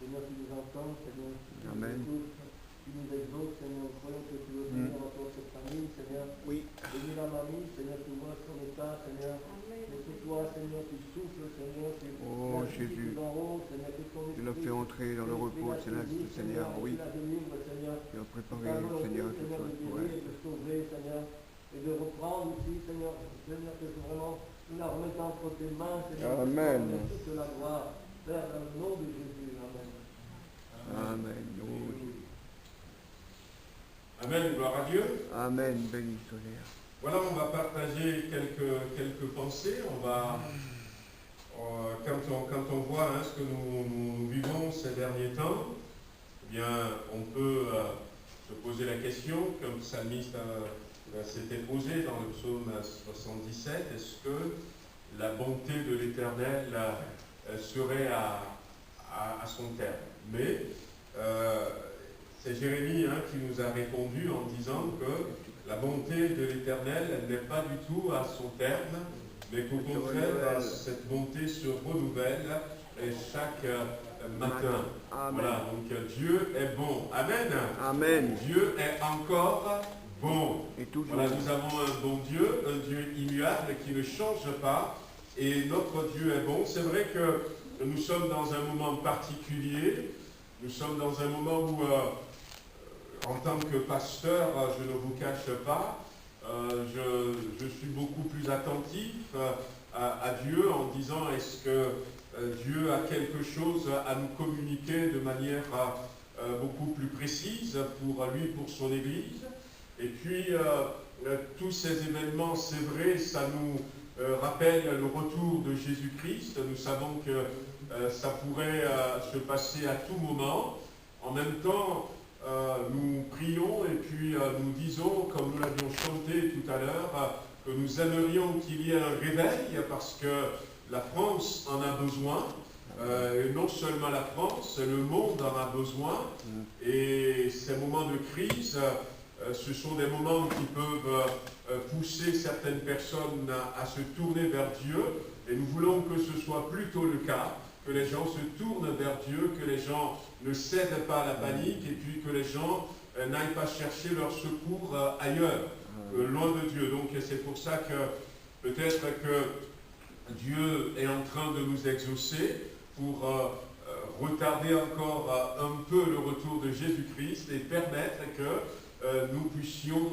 Seigneur, tu nous entends, Seigneur, tu Amen. nous écoutes, tu nous exauces, Seigneur, nous croyons que tu veux venir dans cette famille, Seigneur. Oui. Bénis la mamie, Seigneur, tu vois son état, Seigneur. Mais que toi, Seigneur, tu souffles, Seigneur, tu Oh, Jésus. en haut, Seigneur, que ton Tu l'as esprit, fait entrer dans le repos, Seigneur, oui. tu la délivres, Seigneur. Tu as préparé, Ta volonté, Seigneur, toutes Seigneur, choses de pour guérir, elle. de sauver, Seigneur, et de reprendre aussi, Seigneur, Seigneur, que vraiment nous la remettons entre tes mains, Seigneur. Amen. Toute la gloire, Père, dans le nom de Jésus, Amen. Amen. Oh, Amen, gloire à Dieu. Amen. Béni Seigneur. Voilà, on va partager quelques pensées. On va, quand on voit ce que nous vivons ces derniers temps, eh bien, on peut se poser la question, comme le psalmiste s'était posé dans le psaume 77, est-ce que la bonté de l'Éternel serait à son terme? Mais c'est Jérémie qui nous a répondu en disant que la bonté de l'Éternel, elle n'est pas du tout à son terme, mais qu'au contraire, cette bonté se renouvelle chaque matin. Amen. Voilà, donc Dieu est bon. Amen. Amen. Dieu est encore bon. Et toujours. Voilà, nous avons un bon Dieu, un Dieu immuable qui ne change pas, et notre Dieu est bon. C'est vrai que nous sommes dans un moment particulier, nous sommes dans un moment où, en tant que pasteur, je ne vous cache pas, je suis beaucoup plus attentif à Dieu en disant est-ce que Dieu a quelque chose à nous communiquer de manière beaucoup plus précise pour lui, pour son Église. Et puis, tous ces événements, c'est vrai, ça nous rappelle le retour de Jésus-Christ. Nous savons que ça pourrait se passer à tout moment. En même temps, nous prions et puis nous disons, comme nous l'avions chanté tout à l'heure, que nous aimerions qu'il y ait un réveil parce que la France en a besoin. Et non seulement la France, le monde en a besoin. Et ces moments de crise, ce sont des moments qui peuvent pousser certaines personnes à se tourner vers Dieu. Et nous voulons que ce soit plutôt le cas, que les gens se tournent vers Dieu, que les gens ne cèdent pas à la panique et puis que les gens n'aillent pas chercher leur secours ailleurs, loin de Dieu. Donc c'est pour ça que peut-être que Dieu est en train de nous exaucer pour retarder encore un peu le retour de Jésus-Christ et permettre que nous puissions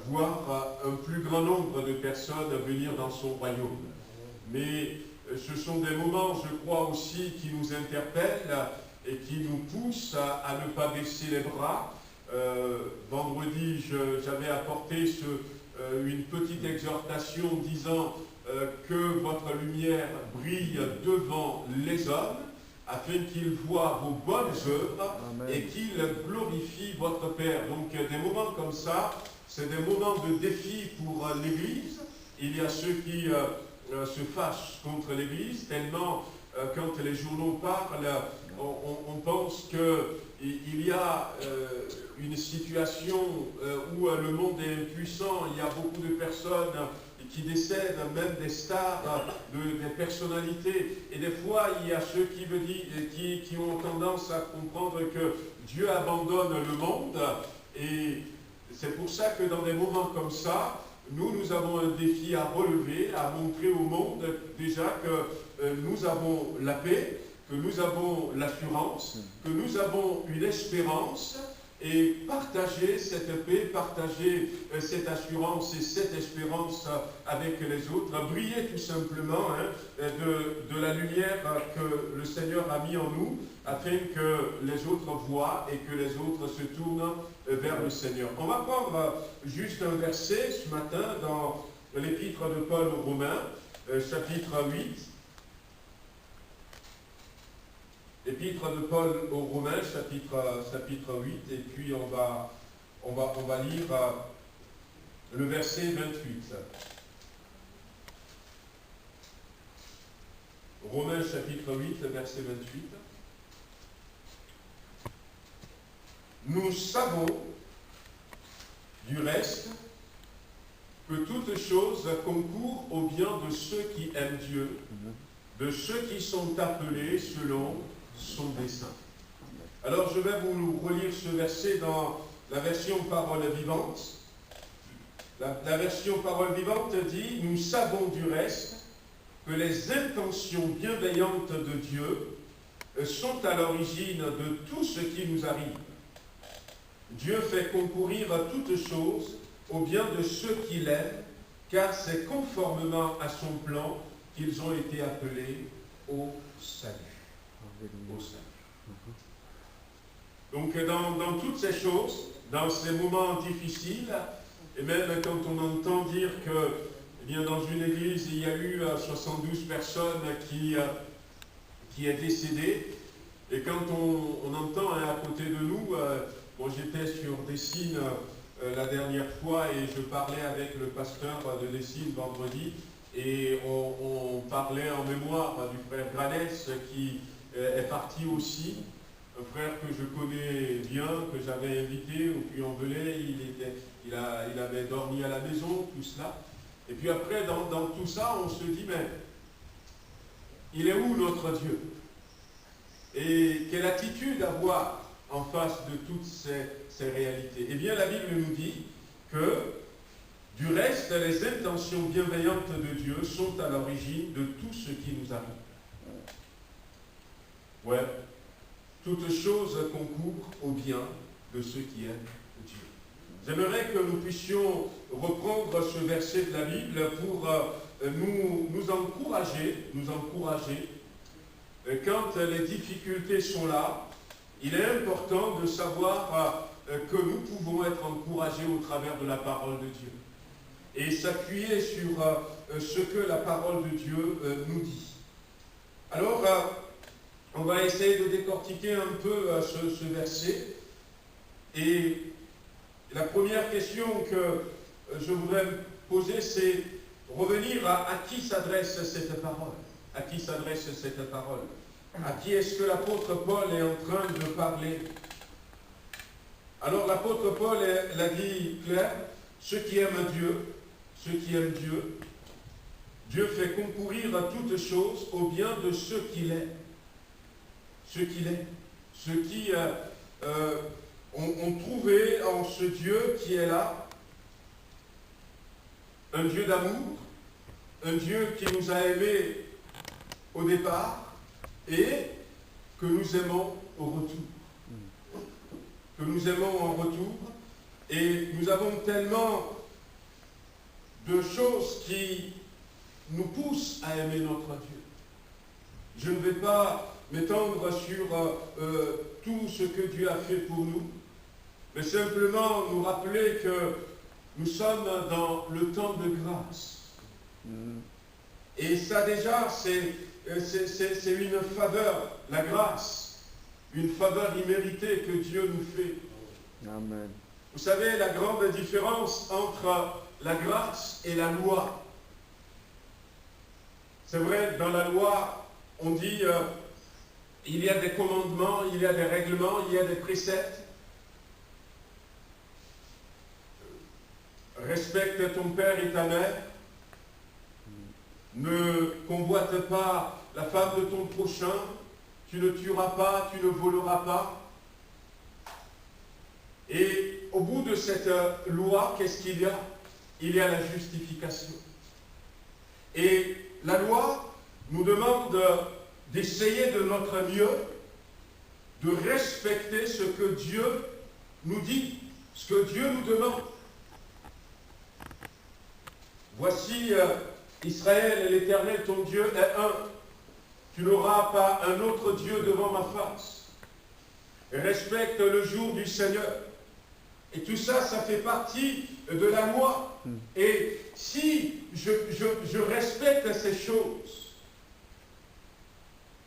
voir un plus grand nombre de personnes venir dans son royaume. Mais ce sont des moments, je crois aussi, qui nous interpellent et qui nous poussent à ne pas baisser les bras. Vendredi, j'avais apporté une petite exhortation disant que votre lumière brille devant les hommes, afin qu'ils voient vos bonnes œuvres et qu'ils glorifient votre Père. Donc des moments comme ça, c'est des moments de défi pour l'Église. Il y a ceux qui se fâchent contre l'Église, tellement quand les journaux parlent, on pense qu'il y a une situation où le monde est impuissant, il y a beaucoup de personnes qui décèdent, même des stars, des personnalités. Et des fois, il y a ceux qui ont tendance à comprendre que Dieu abandonne le monde. Et c'est pour ça que dans des moments comme ça, nous avons un défi à relever, à montrer au monde déjà que nous avons la paix, que nous avons l'assurance, que nous avons une espérance, et partager cette paix, partager cette assurance et cette espérance avec les autres, briller tout simplement de la lumière que le Seigneur a mis en nous, afin que les autres voient et que les autres se tournent vers le Seigneur. On va prendre juste un verset ce matin dans l'épître de Paul aux Romains, chapitre 8. Épître de Paul aux Romains, chapitre 8, et puis on va lire le verset 28. Romains, chapitre 8, verset 28. Nous savons, du reste, que toutes choses concourent au bien de ceux qui aiment Dieu, de ceux qui sont appelés selon son dessein. Alors je vais vous relire ce verset dans la version Parole vivante. La version Parole vivante dit « Nous savons du reste que les intentions bienveillantes de Dieu sont à l'origine de tout ce qui nous arrive. Dieu fait concourir à toutes choses au bien de ceux qu'il aime, car c'est conformément à son plan qu'ils ont été appelés au salut. » Au salut. Donc dans toutes ces choses, dans ces moments difficiles, et même quand on entend dire que eh bien, dans une église, il y a eu 72 personnes qui est décédée, et quand on entend à côté de nous, bon, j'étais sur Dessines la dernière fois et je parlais avec le pasteur de Dessines vendredi, et on parlait en mémoire du frère Granès qui est parti aussi. Un frère que je connais bien, que j'avais invité au Puy-en-Velay, il avait dormi à la maison, tout cela. Et puis après, dans tout ça, on se dit, mais il est où notre Dieu? Et quelle attitude avoir en face de toutes ces réalités? Eh bien, la Bible nous dit que, du reste, les intentions bienveillantes de Dieu sont à l'origine de tout ce qui nous arrive. Ouais. Toutes choses concourent au bien de ceux qui aiment Dieu. J'aimerais que nous puissions reprendre ce verset de la Bible pour nous encourager. Quand les difficultés sont là, il est important de savoir que nous pouvons être encouragés au travers de la parole de Dieu et s'appuyer sur ce que la parole de Dieu nous dit. Alors, on va essayer de décortiquer un peu ce verset. Et la première question que je voudrais poser, c'est revenir à qui s'adresse cette parole. À qui s'adresse cette parole? À qui est-ce que l'apôtre Paul est en train de parler? Alors l'apôtre Paul l'a dit clair, ceux qui aiment Dieu, Dieu fait concourir à toutes choses au bien de ceux qu'il aime. Ceux qui ont trouvé en ce Dieu qui est là, un Dieu d'amour, un Dieu qui nous a aimés au départ et que nous aimons au retour. Que nous aimons en retour, et nous avons tellement de choses qui nous poussent à aimer notre Dieu. Je ne vais pas m'étendre sur tout ce que Dieu a fait pour nous, mais simplement nous rappeler que nous sommes dans le temps de grâce. Et ça déjà, c'est une faveur, la grâce, une faveur imméritée que Dieu nous fait. Amen. Vous savez, la grande différence entre la grâce et la loi. C'est vrai, dans la loi, on dit il y a des commandements, il y a des règlements, il y a des préceptes. Respecte ton père et ta mère. Ne convoite pas la femme de ton prochain. Tu ne tueras pas, tu ne voleras pas. Et au bout de cette loi, qu'est-ce qu'il y a? Il y a la justification. Et la loi nous demande d'essayer de notre mieux, de respecter ce que Dieu nous dit, ce que Dieu nous demande. Voici Israël, l'Éternel, ton Dieu est un. Tu n'auras pas un autre Dieu devant ma face. Respecte le jour du Seigneur. Et tout ça, ça fait partie de la loi. Et si je respecte ces choses,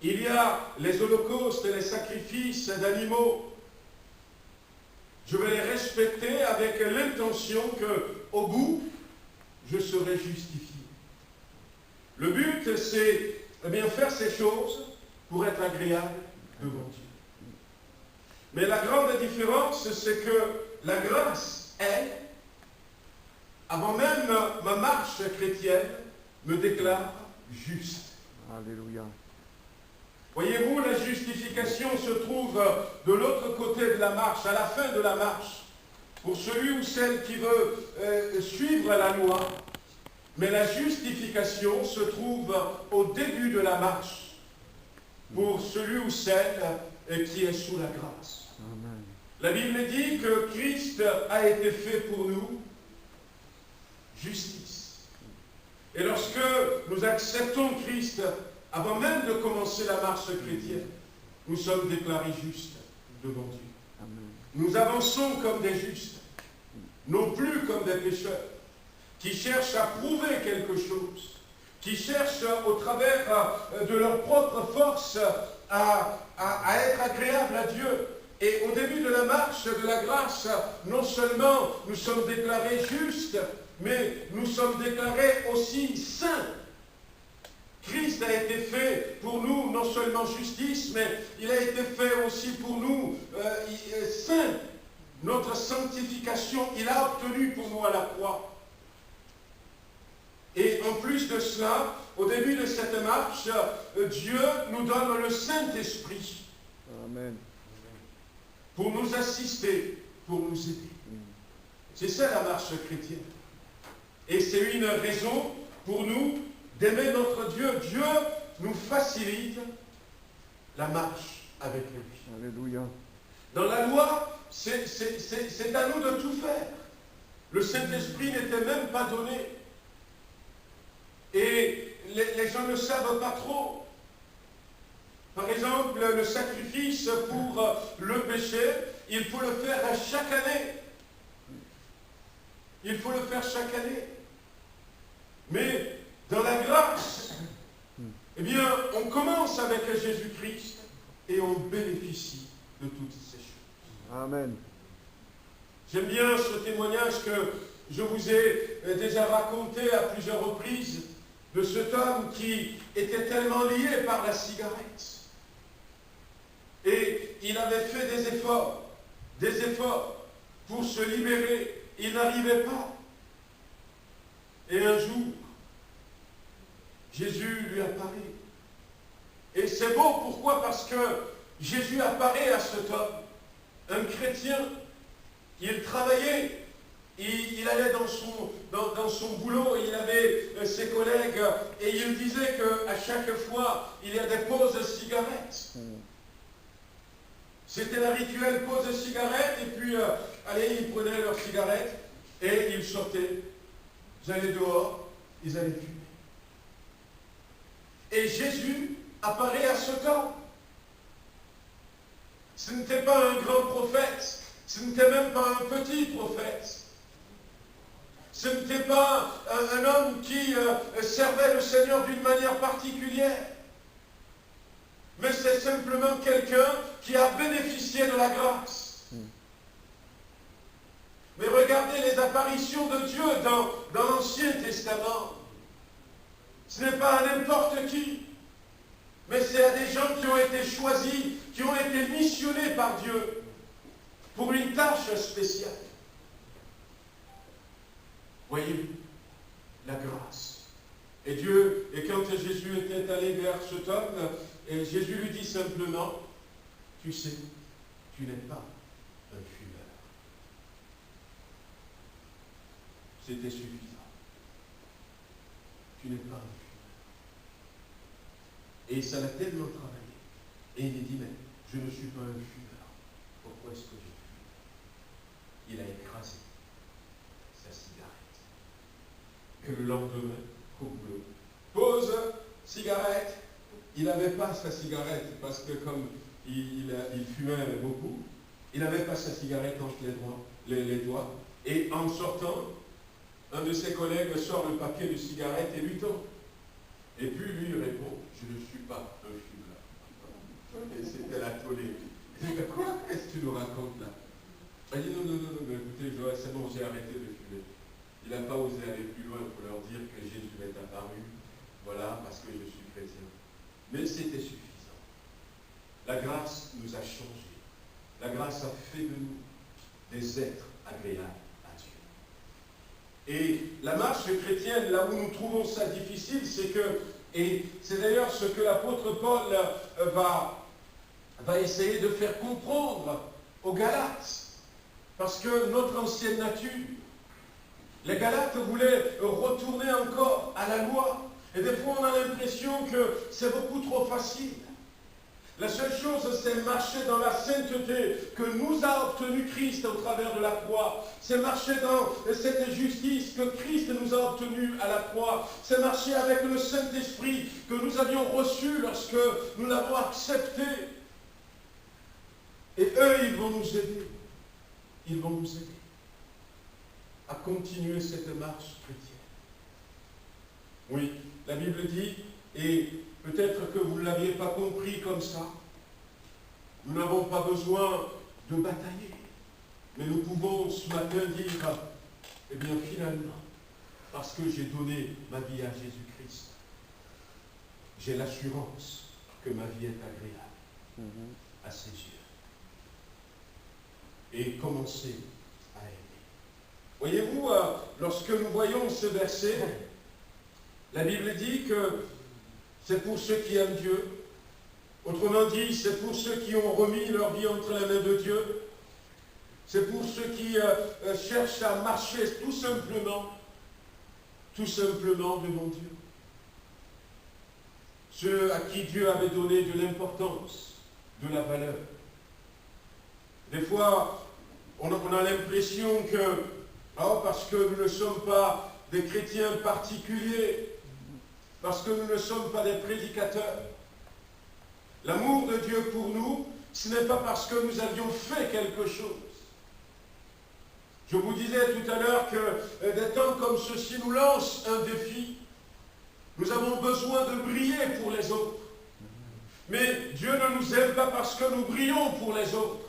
il y a les holocaustes et les sacrifices d'animaux. Je vais les respecter avec l'intention qu'au bout, je serai justifié. Le but, c'est bien faire ces choses pour être agréable devant Dieu. Mais la grande différence, c'est que la grâce, elle, avant même ma marche chrétienne, me déclare juste. Alléluia. Voyez-vous, la justification trouve de l'autre côté de la marche, à la fin de la marche, pour celui ou celle qui veut suivre la loi. Mais la justification se trouve au début de la marche, pour celui ou celle qui est sous la grâce. Amen. La Bible dit que Christ a été fait pour nous justice. Et lorsque nous acceptons Christ, avant même de commencer la marche chrétienne, nous sommes déclarés justes devant Dieu. Amen. Nous avançons comme des justes, non plus comme des pécheurs, qui cherchent à prouver quelque chose, qui cherchent au travers de leur propre force à être agréables à Dieu. Et au début de la marche de la grâce, non seulement nous sommes déclarés justes, mais nous sommes déclarés aussi saints. Christ a été fait pour nous non seulement justice, mais il a été fait aussi pour nous saints. Notre sanctification, il a obtenu pour nous à la croix. Et en plus de cela, au début de cette marche, Dieu nous donne le Saint-Esprit. Amen. Pour nous assister, pour nous aider. C'est ça la marche chrétienne. Et c'est une raison pour nous d'aimer notre Dieu. Dieu nous facilite la marche avec lui. Alléluia. Dans la loi, c'est à nous de tout faire. Le Saint-Esprit n'était même pas donné. Et les gens ne savent pas trop. Par exemple, le sacrifice pour le péché, il faut le faire à chaque année. Il faut le faire chaque année. Mais dans la grâce, eh bien, on commence avec Jésus-Christ et on bénéficie de toutes ces choses. Amen. J'aime bien ce témoignage que je vous ai déjà raconté à plusieurs reprises de cet homme qui était tellement lié par la cigarette. Et il avait fait des efforts pour se libérer. Il n'arrivait pas. Et un jour, Jésus lui apparaît. Et c'est beau, pourquoi? Parce que Jésus apparaît à cet homme, un chrétien. Il travaillait, il allait dans son boulot, il avait ses collègues, et il disait qu'à chaque fois, il y a des pauses de cigarettes. C'était la rituelle pause de cigarette, et puis, ils prenaient leurs cigarettes, et ils sortaient. Ils allaient dehors, ils allaient fumer. Et Jésus apparaît à ce temps. Ce n'était pas un grand prophète, ce n'était même pas un petit prophète. Ce n'était pas un homme qui servait le Seigneur d'une manière particulière. Mais c'est simplement quelqu'un qui a bénéficié de la grâce. Mais regardez les apparitions de Dieu dans l'Ancien Testament. Ce n'est pas à n'importe qui, mais c'est à des gens qui ont été choisis, qui ont été missionnés par Dieu pour une tâche spéciale. Voyez, la grâce. Et quand Jésus était allé vers cet homme, et Jésus lui dit simplement, tu sais, tu n'es pas un fumeur. C'était suffisant. Tu n'es pas un fumeur. Et ça l'a tellement travaillé. Et il dit, mais je ne suis pas un fumeur. Pourquoi est-ce que je fume? Il a écrasé sa cigarette. Et le lendemain, au boulot, pause, cigarette. Il n'avait pas sa cigarette parce que comme il fumait beaucoup, il n'avait pas sa cigarette entre les doigts. Et en sortant, un de ses collègues sort le papier de cigarette et lui tend. Et puis lui répond, je ne suis pas un fumeur. Et c'était la tollée. Il dit, mais quoi? Qu'est-ce que tu nous racontes là? Il dit, non, mais écoutez, Joël, c'est bon, j'ai arrêté de fumer. Il n'a pas osé aller plus loin pour leur dire que Jésus est apparu. Voilà, parce que je suis chrétien. Mais c'était suffisant. La grâce nous a changés. La grâce a fait de nous des êtres agréables à Dieu. Et la marche chrétienne, là où nous trouvons ça difficile, c'est que, et c'est d'ailleurs ce que l'apôtre Paul va va essayer de faire comprendre aux Galates. Parce que notre ancienne nature, les Galates voulaient retourner encore à la loi. Et des fois, on a l'impression que c'est beaucoup trop facile. La seule chose, c'est marcher dans la sainteté que nous a obtenu Christ au travers de la croix. C'est marcher dans cette justice que Christ nous a obtenue à la croix. C'est marcher avec le Saint-Esprit que nous avions reçu lorsque nous l'avons accepté. Et eux, ils vont nous aider. Ils vont nous aider à continuer cette marche chrétienne. Oui, la Bible dit, et peut-être que vous ne l'aviez pas compris comme ça, nous n'avons pas besoin de batailler, mais nous pouvons ce matin dire, eh bien finalement, parce que j'ai donné ma vie à Jésus-Christ, j'ai l'assurance que ma vie est agréable à ses yeux. Et commencer à aimer. Voyez-vous, lorsque nous voyons ce verset, la Bible dit que c'est pour ceux qui aiment Dieu. Autrement dit, c'est pour ceux qui ont remis leur vie entre les mains de Dieu. C'est pour ceux qui cherchent à marcher tout simplement devant Dieu. Ceux à qui Dieu avait donné de l'importance, de la valeur. Des fois, on a l'impression que, parce que nous ne sommes pas des chrétiens particuliers, parce que nous ne sommes pas des prédicateurs, l'amour de Dieu pour nous, ce n'est pas parce que nous avions fait quelque chose. Je vous disais tout à l'heure que des temps comme ceci nous lancent un défi. Nous avons besoin de briller pour les autres. Mais Dieu ne nous aime pas parce que nous brillons pour les autres.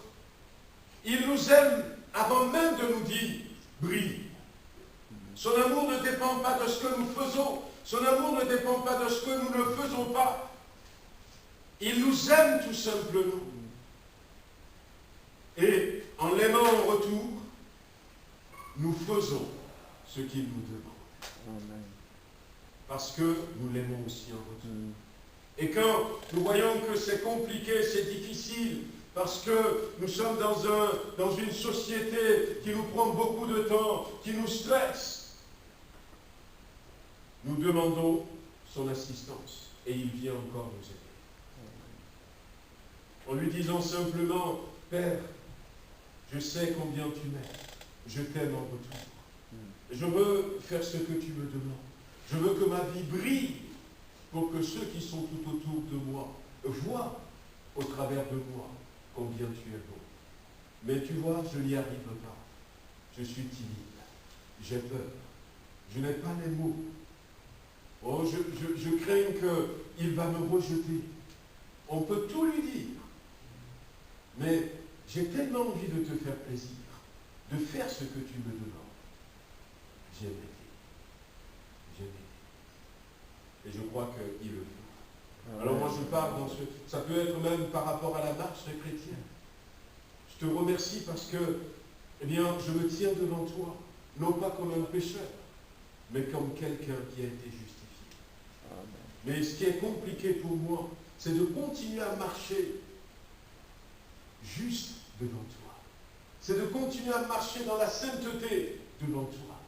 Il nous aime avant même de nous dire « brille ». Son amour ne dépend pas de ce que nous faisons. Son amour ne dépend pas de ce que nous ne faisons pas. Il nous aime tout simplement. Et en l'aimant en retour, nous faisons ce qu'il nous demande. Amen. Parce que nous l'aimons aussi en retour. Et quand nous voyons que c'est compliqué, c'est difficile, parce que nous sommes dans une société qui nous prend beaucoup de temps, qui nous stresse, nous demandons son assistance. Et il vient encore nous aider. En lui disant simplement, Père, je sais combien tu m'aimes. Je t'aime en retour. Je veux faire ce que tu me demandes. Je veux que ma vie brille pour que ceux qui sont tout autour de moi voient au travers de moi combien tu es beau. Mais tu vois, je n'y arrive pas. Je suis timide. J'ai peur. Je n'ai pas les mots. Oh, je crains qu'il va me rejeter. On peut tout lui dire. Mais j'ai tellement envie de te faire plaisir, de faire ce que tu me demandes. J'ai aimé. Et je crois qu'il le faut. Alors moi je parle dans ce... Ça peut être même par rapport à la marche chrétienne. Je te remercie parce que, eh bien, je me tiens devant toi, non pas comme un pécheur, mais comme quelqu'un qui a été justifié. Mais ce qui est compliqué pour moi, c'est de continuer à marcher juste devant toi. C'est de continuer à marcher dans la sainteté devant toi.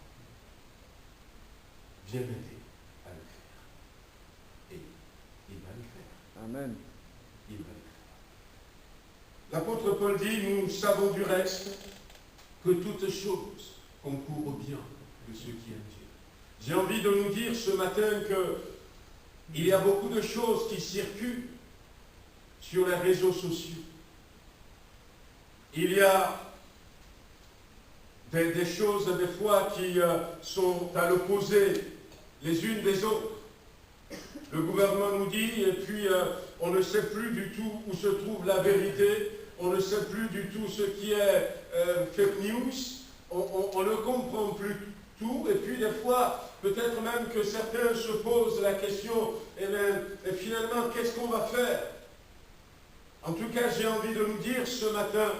Viens m'aider à le faire. Et il va le faire. Amen. Il va le faire. L'apôtre Paul dit, nous savons du reste que toutes choses concourent au bien de ceux qui aiment Dieu. J'ai envie de nous dire ce matin qu'il y a beaucoup de choses qui circulent sur les réseaux sociaux. Il y a des choses, des fois, qui sont à l'opposé les unes des autres. Le gouvernement nous dit, et puis on ne sait plus du tout où se trouve la vérité, on ne sait plus du tout ce qui est fake news, on ne comprend plus tout, et puis des fois, peut-être même que certains se posent la question, et finalement, qu'est-ce qu'on va faire? En tout cas, j'ai envie de nous dire ce matin,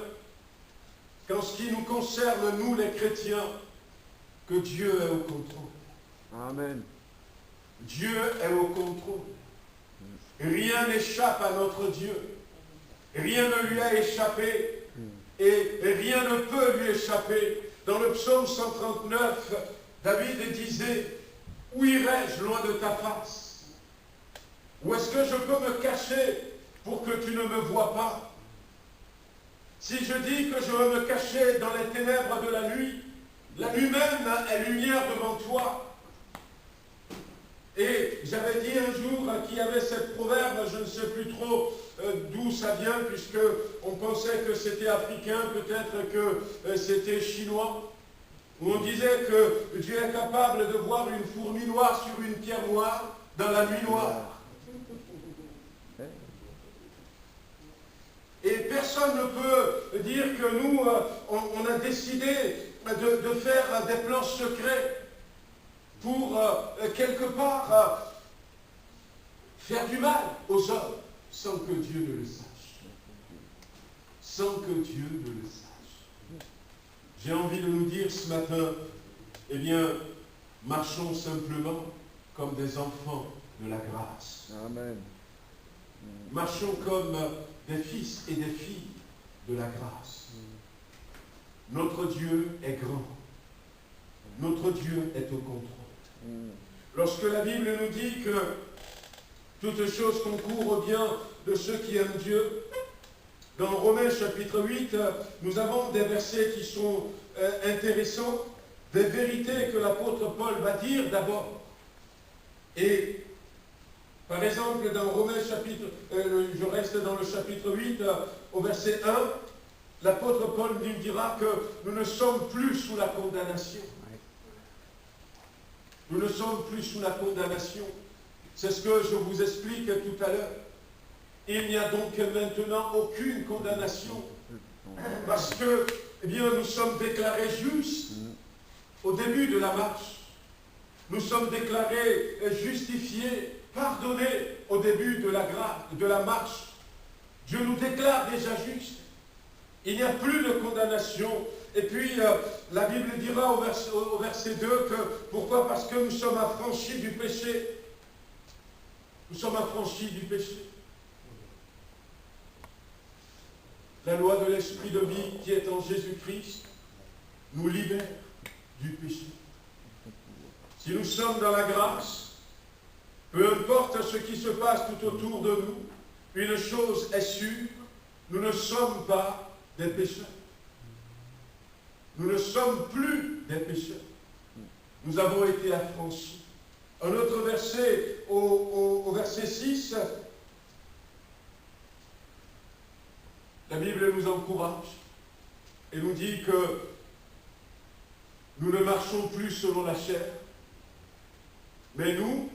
qu'en ce qui nous concerne, nous les chrétiens, que Dieu est au contrôle. Amen. Dieu est au contrôle. Rien n'échappe à notre Dieu. Rien ne lui a échappé et rien ne peut lui échapper. Dans le psaume 139, David disait, où irai-je loin de ta face? Où est-ce que je peux me cacher pour que tu ne me vois pas? Si je dis que je veux me cacher dans les ténèbres de la nuit même est lumière devant toi. Et j'avais dit un jour qu'il y avait cette proverbe, je ne sais plus trop d'où ça vient, puisque on pensait que c'était africain, peut-être que c'était chinois, où on disait que Dieu est capable de voir une fourmi noire sur une pierre noire dans la nuit noire. Et personne ne peut dire que nous, on a décidé de faire des plans secrets pour, quelque part, faire du mal aux hommes, sans que Dieu ne le sache. Sans que Dieu ne le sache. J'ai envie de nous dire ce matin, eh bien, marchons simplement comme des enfants de la grâce. Amen. Marchons comme des fils et des filles de la grâce. Notre Dieu est grand. Notre Dieu est au contrôle. Lorsque la Bible nous dit que toutes choses concourent au bien de ceux qui aiment Dieu, dans Romains chapitre 8, nous avons des versets qui sont intéressants, des vérités que l'apôtre Paul va dire d'abord. Et par exemple, dans Romains chapitre, je reste dans le chapitre 8, au verset 1, l'apôtre Paul nous dira que nous ne sommes plus sous la condamnation. Nous ne sommes plus sous la condamnation. C'est ce que je vous explique tout à l'heure. Il n'y a donc maintenant aucune condamnation. Parce que, eh bien, nous sommes déclarés justes au début de la marche. Nous sommes déclarés justifiés, pardonnés au début de la marche. Dieu nous déclare déjà justes. Il n'y a plus de condamnation. Et puis, la Bible dira au verset 2 que, pourquoi? Parce que nous sommes affranchis du péché. Nous sommes affranchis du péché. La loi de l'esprit de vie qui est en Jésus-Christ nous libère du péché. Si nous sommes dans la grâce, peu importe ce qui se passe tout autour de nous, une chose est sûre, nous ne sommes pas des pécheurs. Nous ne sommes plus des pécheurs. Nous avons été affranchis. Un autre verset, au verset 6, la Bible nous encourage et nous dit que nous ne marchons plus selon la chair, mais nous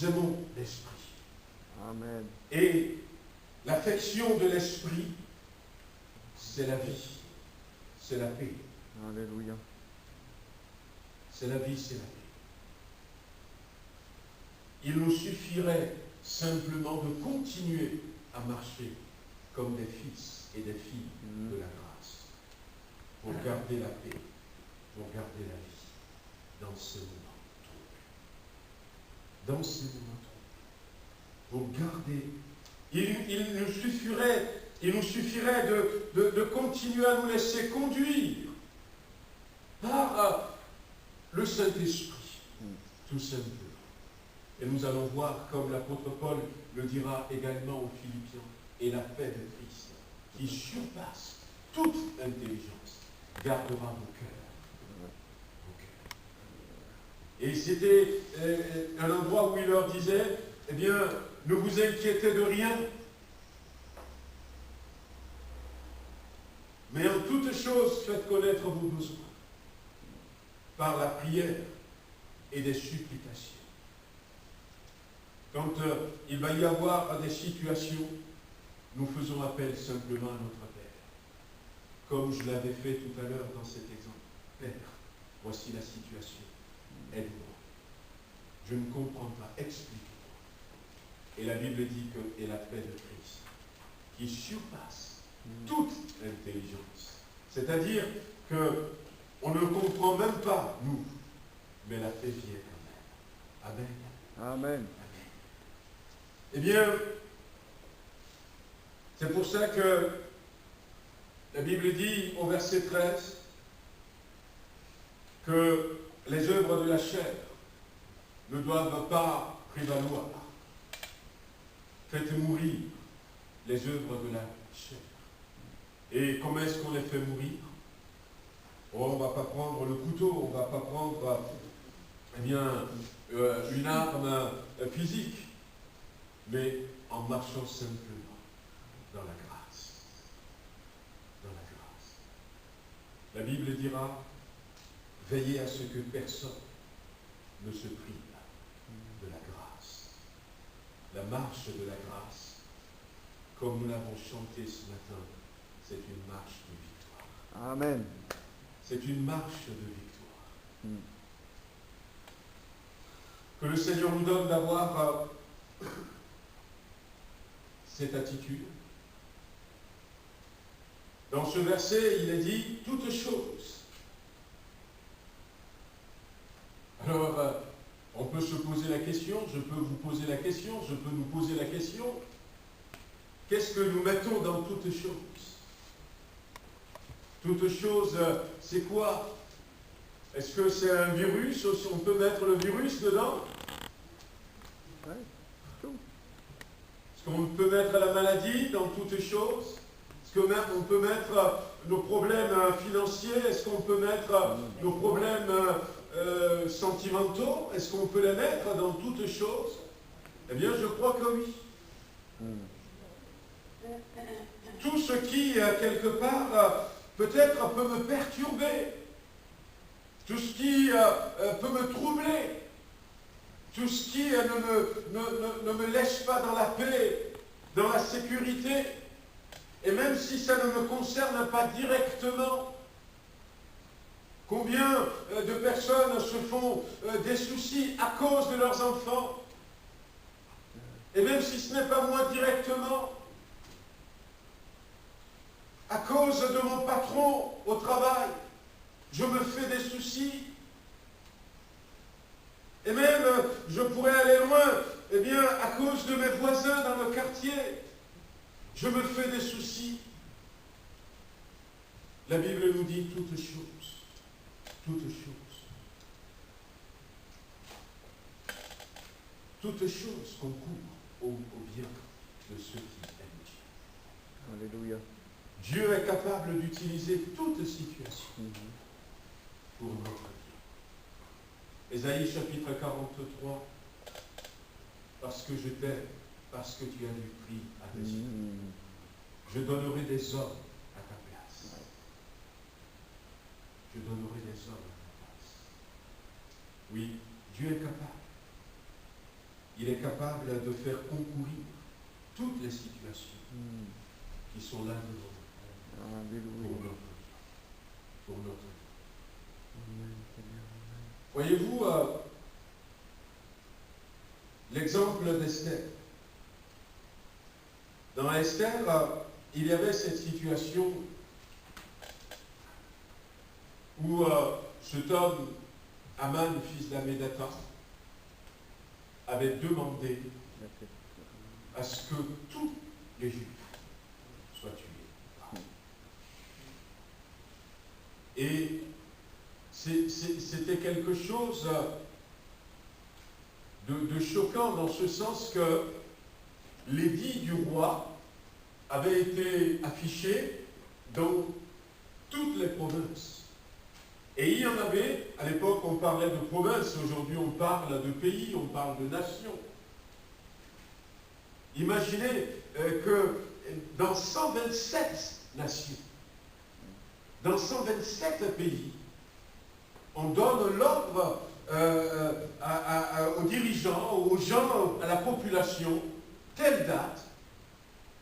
aimons l'Esprit. Amen. Et l'affection de l'Esprit, c'est la vie, c'est la paix. Alléluia. C'est la vie, c'est la paix. Il nous suffirait simplement de continuer à marcher comme des fils et des filles de la grâce pour garder la paix, pour garder la vie dans ce moment trouble. Dans ce moment trouble. Pour garder. Il nous suffirait de continuer à nous laisser conduire par le Saint-Esprit, tout simplement. Et nous allons voir, comme l'apôtre Paul le dira également aux Philippiens, et la paix de Christ, qui surpasse toute intelligence, gardera vos cœurs. Et c'était un endroit où il leur disait, eh bien, ne vous inquiétez de rien, mais en toutes choses, faites connaître vos besoins par la prière et des supplications. Quand il va y avoir des situations, nous faisons appel simplement à notre Père. Comme je l'avais fait tout à l'heure dans cet exemple. Père, voici la situation. Aide-moi. Je ne comprends pas. Explique-moi. Et la Bible dit que est la paix de Christ, qui surpasse toute intelligence. C'est-à-dire qu'on ne comprend même pas, nous, mais la paix vient quand même. Amen. Amen. Eh bien, C'est pour ça que la Bible dit au verset 13 que les œuvres de la chair ne doivent pas prévaloir. Faites mourir les œuvres de la chair. Et comment est-ce qu'on les fait mourir? Oh, on ne va pas prendre le couteau, on ne va pas prendre une arme physique, mais en marchant simplement dans la grâce. Dans la grâce. La Bible dira, veillez à ce que personne ne se prive de la grâce. La marche de la grâce, comme nous l'avons chanté ce matin, c'est une marche de victoire. Amen. C'est une marche de victoire. Que le Seigneur nous donne d'avoir cette attitude. Dans ce verset, il est dit « toutes choses ». Alors, on peut se poser la question, je peux vous poser la question, je peux nous poser la question. Qu'est-ce que nous mettons dans toutes choses? Toutes choses, c'est quoi? Est-ce que c'est un virus? On peut mettre le virus dedans? Est-ce qu'on peut mettre la maladie dans toutes choses? Est-ce qu'on peut mettre nos problèmes financiers? Est-ce qu'on peut mettre nos problèmes sentimentaux? Est-ce qu'on peut les mettre dans toutes choses? Eh bien, je crois que oui. Tout ce qui, quelque part, peut-être peut me perturber, tout ce qui peut me troubler, tout ce qui ne me laisse pas dans la paix, dans la sécurité, et même si ça ne me concerne pas directement. Combien de personnes se font des soucis à cause de leurs enfants, et même si ce n'est pas moi directement, à cause de mon patron au travail, je me fais des soucis. Et même, je pourrais aller loin, eh bien, à cause de mes voisins dans le quartier, je me fais des soucis. La Bible nous dit toutes choses. Toutes choses. Toutes choses concourent au bien de ceux qui aiment Dieu. Alléluia. Dieu est capable d'utiliser toute situation pour notre bien. Ésaïe chapitre 43, parce que je t'aime, parce que tu as du prix à mes yeux, je donnerai des hommes à ta place. Je donnerai des hommes à ta place. Oui, Dieu est capable. Il est capable de faire concourir toutes les situations qui sont là devant nous. Pour notre vie. Voyez-vous, l'exemple d'Esther. Dans Esther, il y avait cette situation où cet homme, Aman, fils d'Amédatha, avait demandé à ce que tous les Juifs soient tués. Et c'était quelque chose de choquant dans ce sens que l'édit du roi avait été affiché dans toutes les provinces. Et il y en avait, à l'époque on parlait de provinces, aujourd'hui on parle de pays, on parle de nations. Imaginez que dans 127 nations, dans 127 pays, on donne l'ordre aux dirigeants, aux gens, à la population, telle date,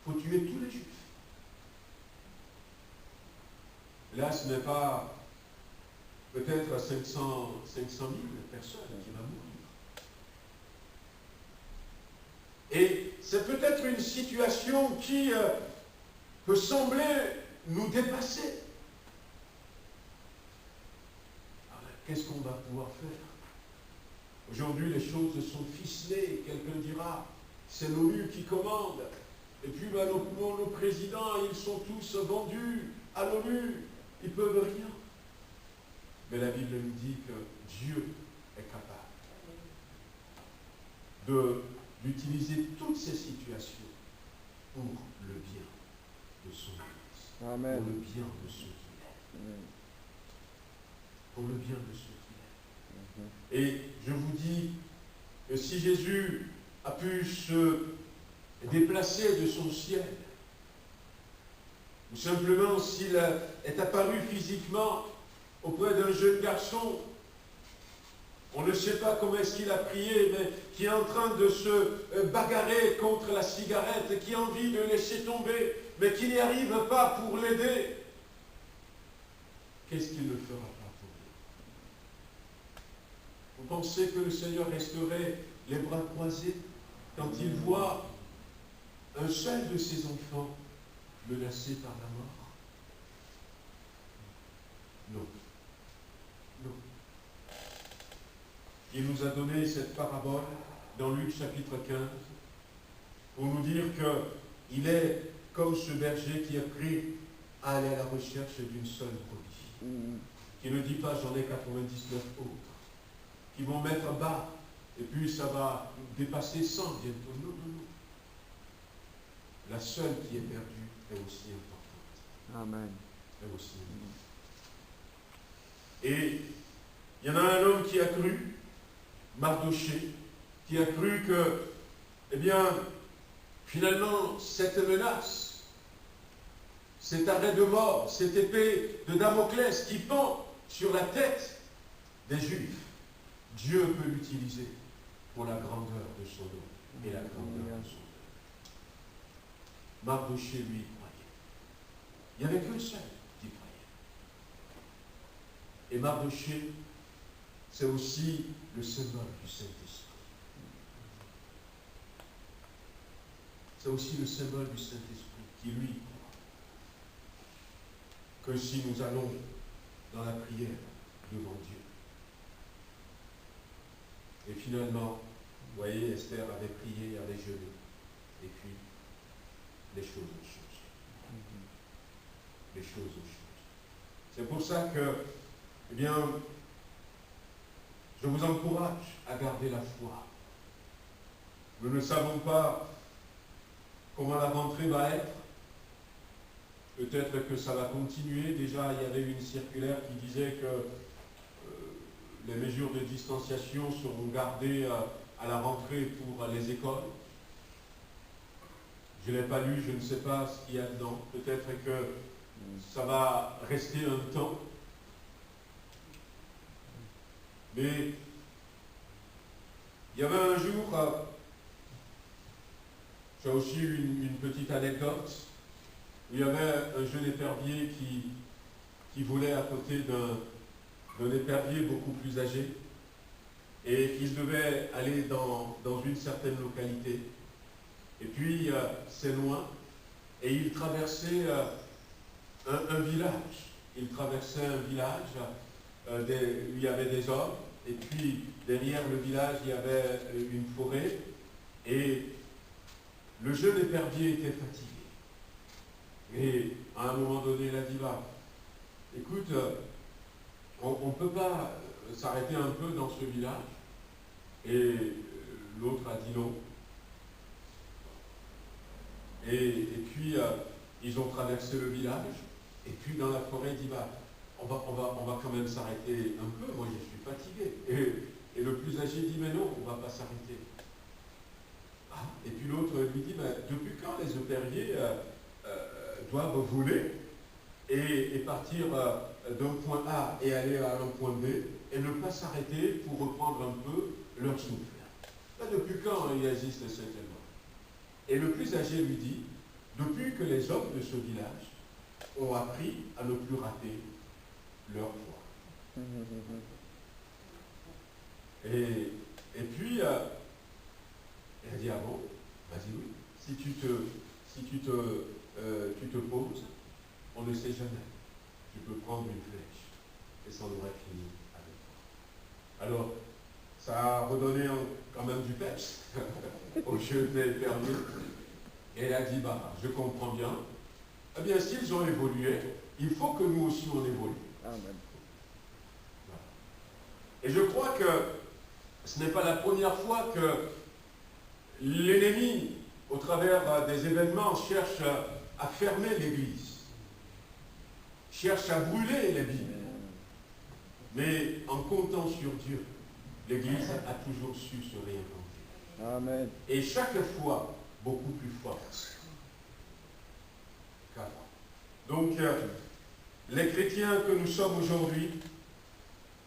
il faut tuer tous les Juifs. Là, ce n'est pas peut-être 500 000 personnes qui vont mourir. Et c'est peut-être une situation qui peut sembler nous dépasser. Qu'est-ce qu'on va pouvoir faire? Aujourd'hui, les choses sont ficelées. Quelqu'un dira, c'est l'ONU qui commande. Et puis nos présidents, ils sont tous vendus à l'ONU. Ils ne peuvent rien. Mais la Bible nous dit que Dieu est capable d'utiliser toutes ces situations pour le bien de son Église. Amen. Pour le bien de ceux qui l'aiment. Pour le bien de ceux qui l'aiment. Et je vous dis que si Jésus a pu se déplacer de son ciel, ou simplement s'il est apparu physiquement auprès d'un jeune garçon, on ne sait pas comment est-ce qu'il a prié, mais qui est en train de se bagarrer contre la cigarette, qui a envie de laisser tomber, mais qui n'y arrive pas pour l'aider, qu'est-ce qu'il ne fera pas pour lui? Vous pensez que le Seigneur resterait les bras croisés quand il voit un seul de ses enfants menacé par la mort? Non. Non. Il nous a donné cette parabole dans Luc chapitre 15 pour nous dire qu'il est comme ce berger qui est prêt à aller à la recherche d'une seule brebis, qui ne dit pas j'en ai 99 autres, qui vont mettre bas et puis ça va dépasser 100 bientôt. Non, non, non. La seule qui est perdue est aussi importante. Amen. Est aussi importante. Et il y en a un homme qui a cru, Mardoché, qui a cru que, eh bien, finalement, cette menace, cet arrêt de mort, cette épée de Damoclès qui pend sur la tête des Juifs, Dieu peut l'utiliser pour la grandeur de son nom et la grandeur de son nom. Mardoché, lui, croyait. Il n'y avait qu'un seul qui croyait. Et Mardoché, c'est aussi le symbole du Saint-Esprit. C'est aussi le symbole du Saint-Esprit qui, lui, croit que si nous allons dans la prière devant Dieu. Et finalement, vous voyez, Esther avait prié, avait jeûné. Et puis, les choses ont changé. Les choses ont changé. C'est pour ça que, eh bien, je vous encourage à garder la foi. Nous ne savons pas comment la rentrée va être. Peut-être que ça va continuer. Déjà, il y avait une circulaire qui disait que les mesures de distanciation seront gardées à la rentrée pour les écoles. Je ne l'ai pas lu, je ne sais pas ce qu'il y a dedans. Peut-être que ça va rester un temps. Mais il y avait un jour, j'ai aussi eu une petite anecdote, où il y avait un jeune épervier qui volait à côté d'un épervier beaucoup plus âgé, et qu'il devait aller dans une certaine localité. Et puis, c'est loin, et il traversait un village. Il traversait un village où il y avait des hommes, et puis derrière le village, il y avait une forêt, et le jeune épervier était fatigué. Et à un moment donné, il a dit, bah, écoute, on ne peut pas s'arrêter un peu dans ce village. Et l'autre a dit non. Et puis, ils ont traversé le village, et puis dans la forêt, il dit, bah, on va quand même s'arrêter un peu, moi je suis fatigué. Et le plus âgé dit, mais non, on ne va pas s'arrêter. Ah, et puis l'autre lui dit, bah, depuis quand les éperviers doivent voler et partir d'un point A et aller à un point B, et ne pas s'arrêter pour reprendre un peu leur souffle? Là, depuis quand il existe certainement? Et le plus âgé lui dit, depuis que les hommes de ce village ont appris à ne plus rater leur foi. Et puis, elle a dit, ah bon, vas-y, oui, si tu te poses, on ne sait jamais. Tu peux prendre une flèche et ça aurait fini avec toi. Alors, ça a redonné quand même du peps au jeu des permis. Et elle a dit, bah, je comprends bien. Eh bien, s'ils ont évolué, il faut que nous aussi on évolue. Amen. Voilà. Et je crois que ce n'est pas la première fois que l'ennemi, au travers des événements, cherche à fermer l'Église, cherche à brûler les Bibles. Mais en comptant sur Dieu, l'Église a toujours su se réinventer. Amen. Et chaque fois, beaucoup plus forte qu'avant. Donc, les chrétiens que nous sommes aujourd'hui,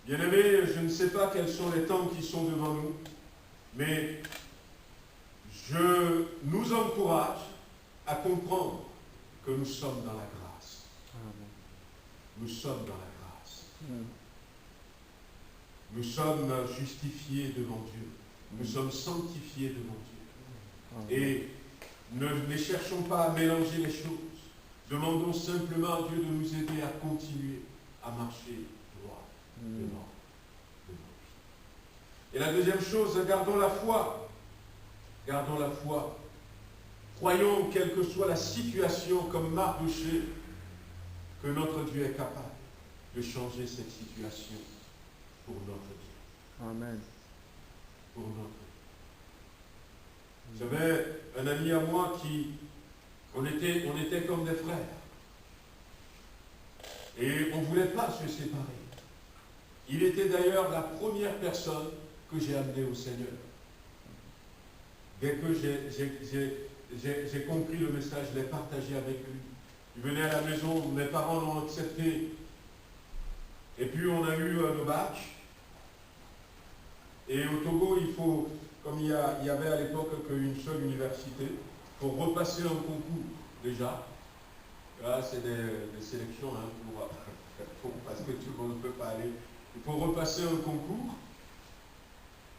bien-aimés, je ne sais pas quels sont les temps qui sont devant nous, mais je nous encourage à comprendre que nous sommes dans la grâce. Amen. Nous sommes dans la grâce. Mm. Nous sommes justifiés devant Dieu. Nous sommes sanctifiés devant Dieu. Amen. Et ne cherchons pas à mélanger les choses. Demandons simplement à Dieu de nous aider à continuer à marcher droit devant lui. Et la deuxième chose, gardons la foi. Gardons la foi. Croyons, quelle que soit la situation, comme Mardochée, que notre Dieu est capable de changer cette situation pour notre Dieu. Amen. Pour notre Dieu. J'avais un ami à moi qui, on était comme des frères. Et on ne voulait pas se séparer. Il était d'ailleurs la première personne que j'ai amenée au Seigneur. Dès que j'ai compris le message, je l'ai partagé avec lui. Il venait à la maison, mes parents l'ont accepté. Et puis on a eu le bac. Et au Togo, il faut, comme il y avait à l'époque qu'une seule université, pour repasser un concours déjà. Là, c'est des sélections hein, parce que tout le monde ne peut pas aller. Il faut repasser un concours.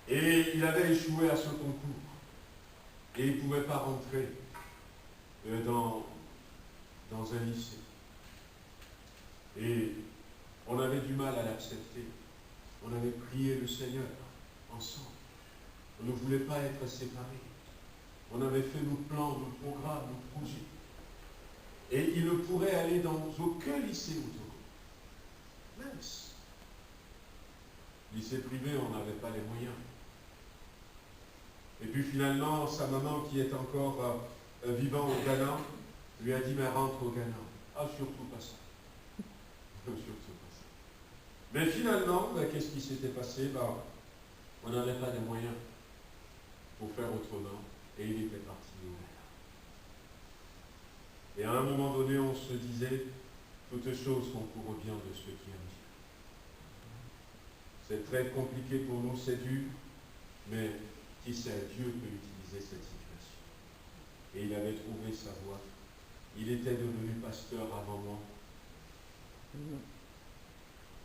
Et il avait échoué à ce concours. Et il ne pouvait pas rentrer dans un lycée. Et on avait du mal à l'accepter. On avait prié le Seigneur ensemble. On ne voulait pas être séparés. On avait fait nos plans, nos programmes, nos projets. Et il ne pourrait aller dans aucun lycée au Togo. Mince. Lycée privé, on n'avait pas les moyens. Et puis finalement, sa maman, qui est encore vivant au Ghana, lui a dit, mais rentre au Ghana. Ah, surtout pas ça. Surtout pas ça. Mais finalement, qu'est-ce qui s'était passé? On n'avait pas les moyens pour faire autrement. Et il était parti au Ghana. Et à un moment donné, on se disait, toutes choses sont pour le bien de ceux qui aiment Dieu. C'est très compliqué pour nous, c'est dur, mais qui sait, Dieu peut utiliser cette situation. Et il avait trouvé sa voie. Il était devenu pasteur avant moi.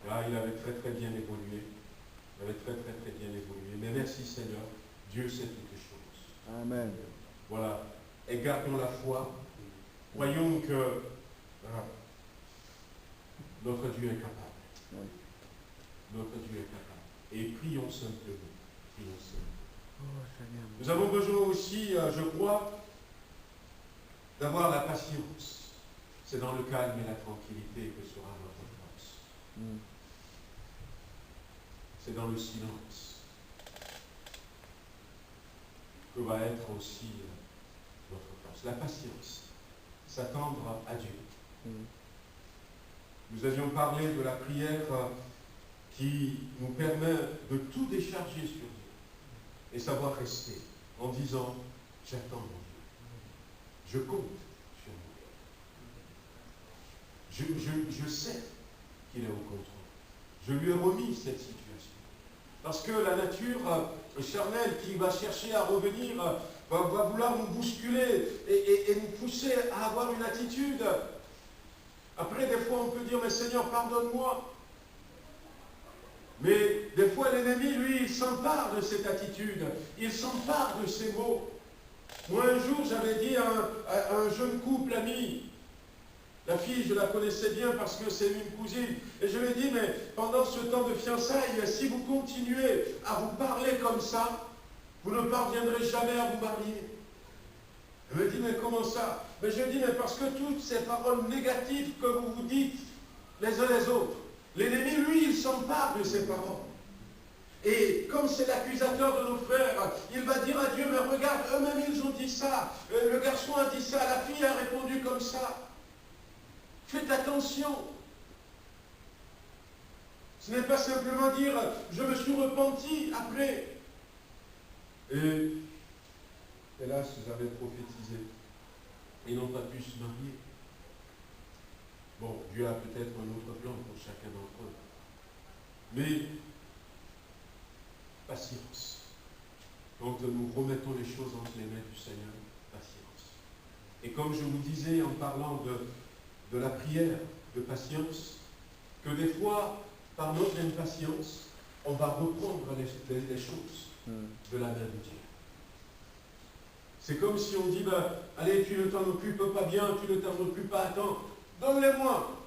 Là, il avait très très bien évolué. Il avait très très très bien évolué. Mais merci Seigneur, Dieu sait toutes choses. Amen. Voilà. Et gardons la foi. Croyons que notre Dieu est capable. Oui. Notre Dieu est capable. Et prions simplement. Prions simplement. Oh, Seigneur. Nous avons besoin aussi, je crois, d'avoir la patience. C'est dans le calme et la tranquillité que sera notre force. Mm. C'est dans le silence que va être aussi notre force. La patience, s'attendre à Dieu. Mm. Nous avions parlé de la prière qui nous permet de tout décharger sur Dieu et savoir rester en disant, j'attends mon Dieu. Je compte sur mon Dieu. Je sais qu'il est au contrôle. Je lui ai remis cette situation. Parce que la nature charnelle qui va chercher à revenir va vouloir nous bousculer et nous pousser à avoir une attitude. Après, des fois, on peut dire, mais Seigneur, pardonne-moi. Mais des fois, l'ennemi, lui, il s'empare de cette attitude. Il s'empare de ces mots. Moi, un jour, j'avais dit à un jeune couple ami, la fille, je la connaissais bien parce que c'est une cousine, et je lui ai dit, mais pendant ce temps de fiançailles, si vous continuez à vous parler comme ça, vous ne parviendrez jamais à vous marier. Elle me dit, mais comment ça? Mais je dis, mais parce que toutes ces paroles négatives que vous vous dites les uns les autres, l'ennemi, lui, il s'empare de ces paroles. Et comme c'est l'accusateur de nos frères, il va dire à Dieu, mais regarde, eux-mêmes ils ont dit ça, le garçon a dit ça, la fille a répondu comme ça. Faites attention. Ce n'est pas simplement dire, je me suis repenti après. Et hélas, j'avais prophétisé. Ils n'ont pas pu se marier. Bon, Dieu a peut-être un autre plan pour chacun d'entre eux. Mais patience. Quand nous remettons les choses entre les mains du Seigneur, patience. Et comme je vous disais en parlant de la prière de patience, que des fois, par notre impatience, on va reprendre les choses de la main de Dieu. C'est comme si on dit, ben, allez, tu ne t'en occupes pas bien, tu ne t'en occupes pas à temps, donne-les-moi.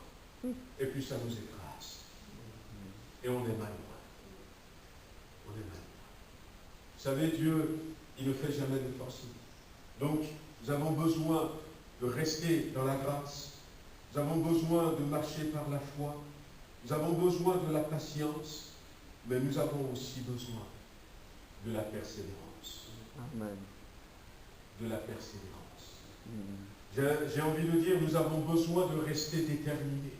Et puis ça nous écrase. Et on est malheureux. On est malheureux. Vous savez, Dieu, il ne fait jamais de force. Donc, nous avons besoin de rester dans la grâce. Nous avons besoin de marcher par la foi. Nous avons besoin de la patience. Mais nous avons aussi besoin de la persévérance. Amen. De la persévérance. J'ai envie de dire, nous avons besoin de rester déterminés.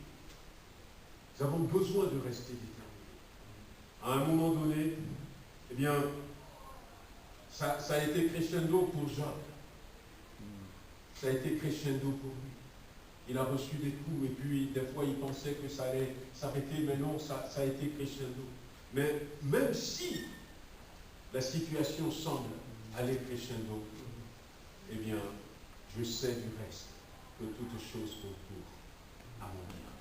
Nous avons besoin de rester déterminés. À un moment donné, eh bien, ça a été crescendo pour Job. Ça a été crescendo pour lui. Il a reçu des coups et puis des fois il pensait que ça allait s'arrêter, mais non, ça a été crescendo. Mais même si la situation semble aller crescendo, eh bien, je sais du reste que toutes choses concourent à mon bien,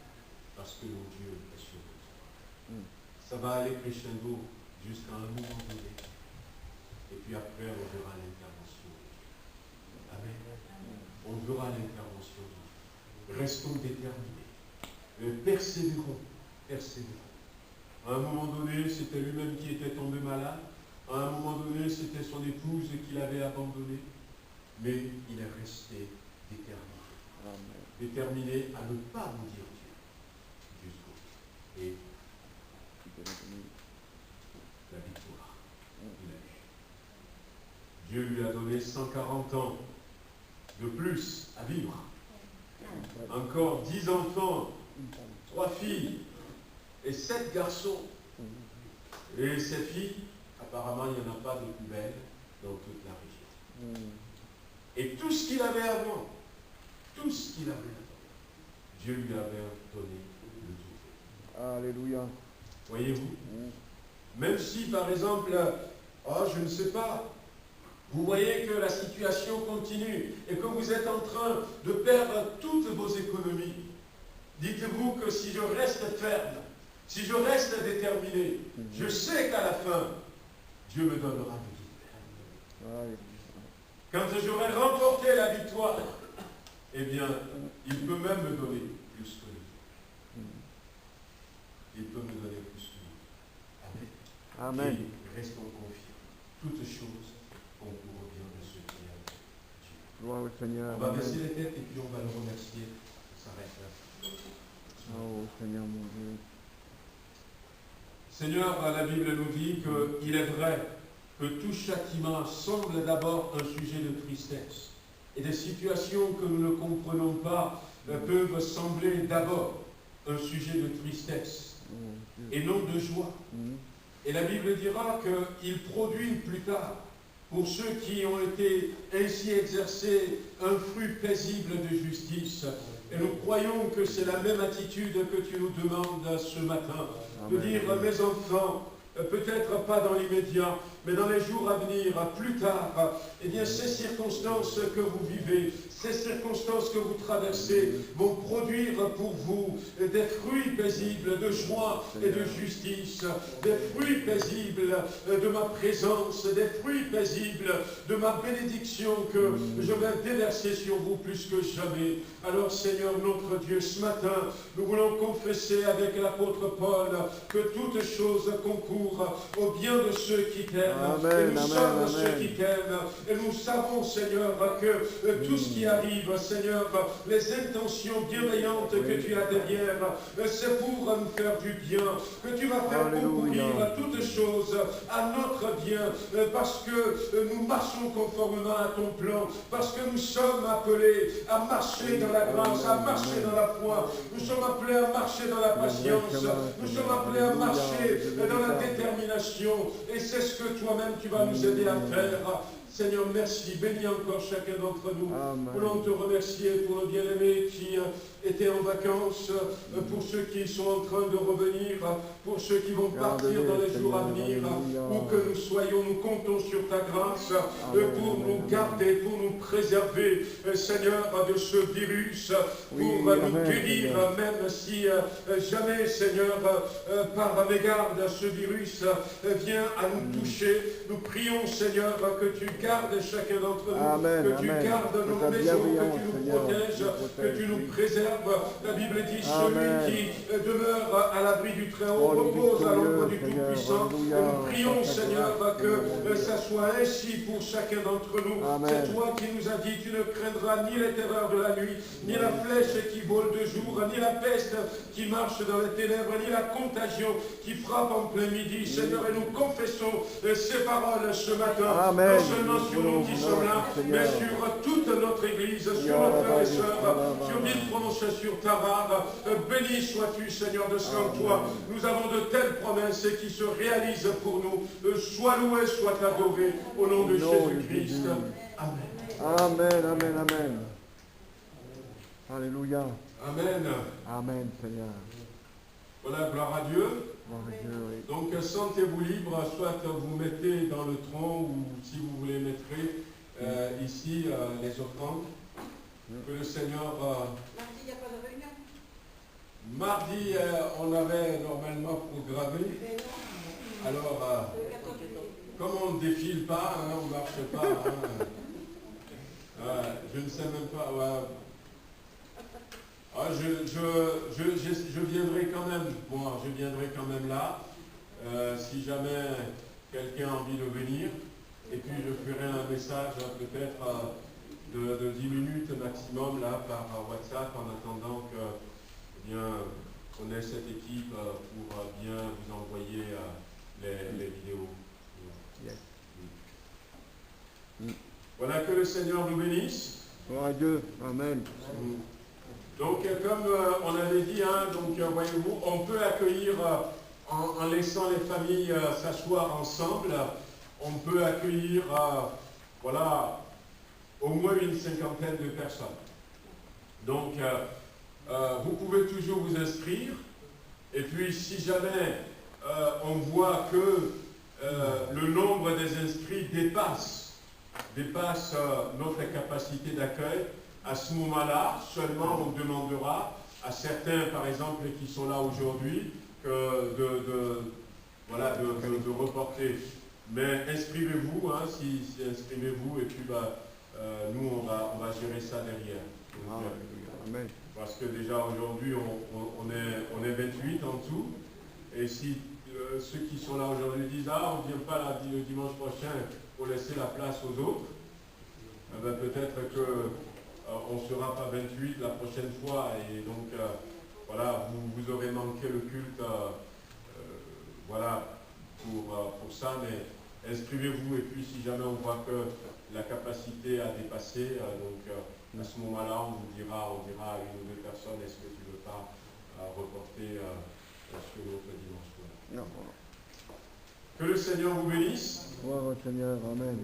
parce que mon Dieu est sur nous. Ça va aller crescendo jusqu'à un moment donné, et puis après on verra l'intervention de Dieu. Amen. On verra l'intervention de Dieu. Restons déterminés, persévérons, persévérons. À un moment donné, c'était lui-même qui était tombé malade. À un moment donné, c'était son épouse qui l'avait abandonné. Mais il est resté déterminé. Amen. Déterminé à ne pas maudire Dieu jusqu'au bout. Et la victoire, il a eu. Dieu lui a donné 140 ans de plus à vivre. Encore 10 enfants, 3 filles et 7 garçons. Et ces filles, apparemment, il n'y en a pas de plus belles dans toute la région. Et tout ce qu'il avait avant, Dieu lui avait donné le tout. Alléluia. Voyez-vous? Même si, par exemple, je ne sais pas, vous voyez que la situation continue et que vous êtes en train de perdre toutes vos économies, dites-vous que si je reste ferme, si je reste déterminé, je sais qu'à la fin, Dieu me donnera du tout. Quand j'aurai remporté la victoire, eh bien, il peut même me donner plus que nous. Il peut me donner plus que nous. Amen. Amen. Et restons confiants. Toutes choses concourent bien de ceux qui aiment Dieu. Gloire au Seigneur. On va Amen. baisser les têtes et puis on va le remercier. Ça s'arrête là. Oh Seigneur mon Dieu. Seigneur, la Bible nous dit qu'il est vrai que tout châtiment semble d'abord un sujet de tristesse. Et des situations que nous ne comprenons pas peuvent sembler d'abord un sujet de tristesse et non de joie. Et la Bible dira qu'il produit plus tard, pour ceux qui ont été ainsi exercés, un fruit paisible de justice. Et nous croyons que c'est la même attitude que tu nous demandes ce matin. De dire, mes enfants, peut-être pas dans l'immédiat, mais dans les jours à venir, plus tard, eh bien ces circonstances que vous vivez, ces circonstances que vous traversez vont produire pour vous des fruits paisibles de joie et de justice, des fruits paisibles de ma présence, des fruits paisibles de ma bénédiction que je vais déverser sur vous plus que jamais. Alors Seigneur notre Dieu, ce matin, nous voulons confesser avec l'apôtre Paul que toutes choses concourent pour au bien de ceux qui t'aiment. Amen, Et nous amen, sommes amen. ceux qui t'aiment. Et nous savons, Seigneur, que tout ce qui arrive, Seigneur, les intentions bienveillantes que tu as derrière, c'est pour nous faire du bien, que tu vas faire concourir toutes choses à notre bien, parce que nous marchons conformément à ton plan, parce que nous sommes appelés à marcher dans la grâce, à marcher dans la foi, nous sommes appelés à marcher dans la patience, nous sommes appelés à marcher dans la détermination, et c'est ce que toi-même tu vas nous aider à faire. Seigneur, merci. Bénis encore chacun d'entre nous. Nous voulons te remercier pour le bien-aimé qui était en vacances, pour ceux qui sont en train de revenir, pour ceux qui vont partir dans les jours à venir, où que nous soyons, nous comptons sur ta grâce pour nous garder, pour nous préserver, Seigneur, de ce virus, pour nous guérir, même si jamais, Seigneur, par mégarde, ce virus vient à nous toucher. Nous prions, Seigneur, que tu gardes chacun d'entre nous, que tu gardes nos maisons, que tu nous protèges, que tu nous préserves. La Bible dit, celui qui demeure à l'abri du Très-Haut repose à l'ombre du Tout-Puissant. Nous prions, Seigneur, que ça soit ainsi pour chacun d'entre nous. C'est toi qui nous as dit, tu ne craindras ni les terreurs de la nuit, ni la flèche qui vole de jour, ni la peste qui marche dans les ténèbres, ni la contagion qui frappe en plein midi. Seigneur, et nous confessons ces paroles ce matin, non seulement sur nous qui sommes là, mais sur toute notre Église, sur nos frères et sœurs, sur l'île prononcée sur Tarare. Béni sois-tu, Seigneur, de ce qu'en toi nous avons de telles promesses qui se réalisent pour nous. Sois loué, sois adoré, au nom de Jésus-Christ. Amen. Amen, amen, amen. Alléluia. Amen. Amen, Seigneur. Voilà, gloire à Dieu. Gloire à Dieu, oui. Donc sentez-vous libre, soit vous mettez dans le tronc ou si vous voulez mettre ici les offrandes. Que le Seigneur... Mardi, il n'y a pas de réunion? Mardi, on avait normalement programmé. Alors, comme on ne défile pas, on ne marche pas, je ne sais même pas... je viendrai quand même, je viendrai quand même là, si jamais quelqu'un a envie de venir, et puis je ferai un message peut-être de 10 minutes maximum là par WhatsApp, en attendant que on ait cette équipe pour bien vous envoyer les vidéos. Voilà, que le Seigneur nous bénisse. Gloire à Dieu. Amen. Donc, comme on avait dit, voyez-vous, on peut accueillir, en laissant les familles s'asseoir ensemble, on peut accueillir, au moins une cinquantaine de personnes. Donc, vous pouvez toujours vous inscrire, et puis si jamais on voit que le nombre des inscrits dépasse notre capacité d'accueil, à ce moment-là, seulement on demandera à certains, par exemple, qui sont là aujourd'hui, de reporter. Mais inscrivez-vous, si inscrivez-vous, et puis nous, on va gérer ça derrière. Donc, Amen. parce que déjà aujourd'hui, on est 28 en tout, et si ceux qui sont là aujourd'hui disent « Ah, on ne vient pas là, le dimanche prochain pour laisser la place aux autres », peut-être que on ne sera pas 28 la prochaine fois, et donc vous aurez manqué le culte pour ça, mais inscrivez-vous, et puis si jamais on voit que la capacité a dépassé, à ce moment-là on vous dira à une ou deux personnes, est-ce que tu ne veux pas reporter sur l'autre dimanche. Non. Que le Seigneur vous bénisse. Gloire au Seigneur. Amen.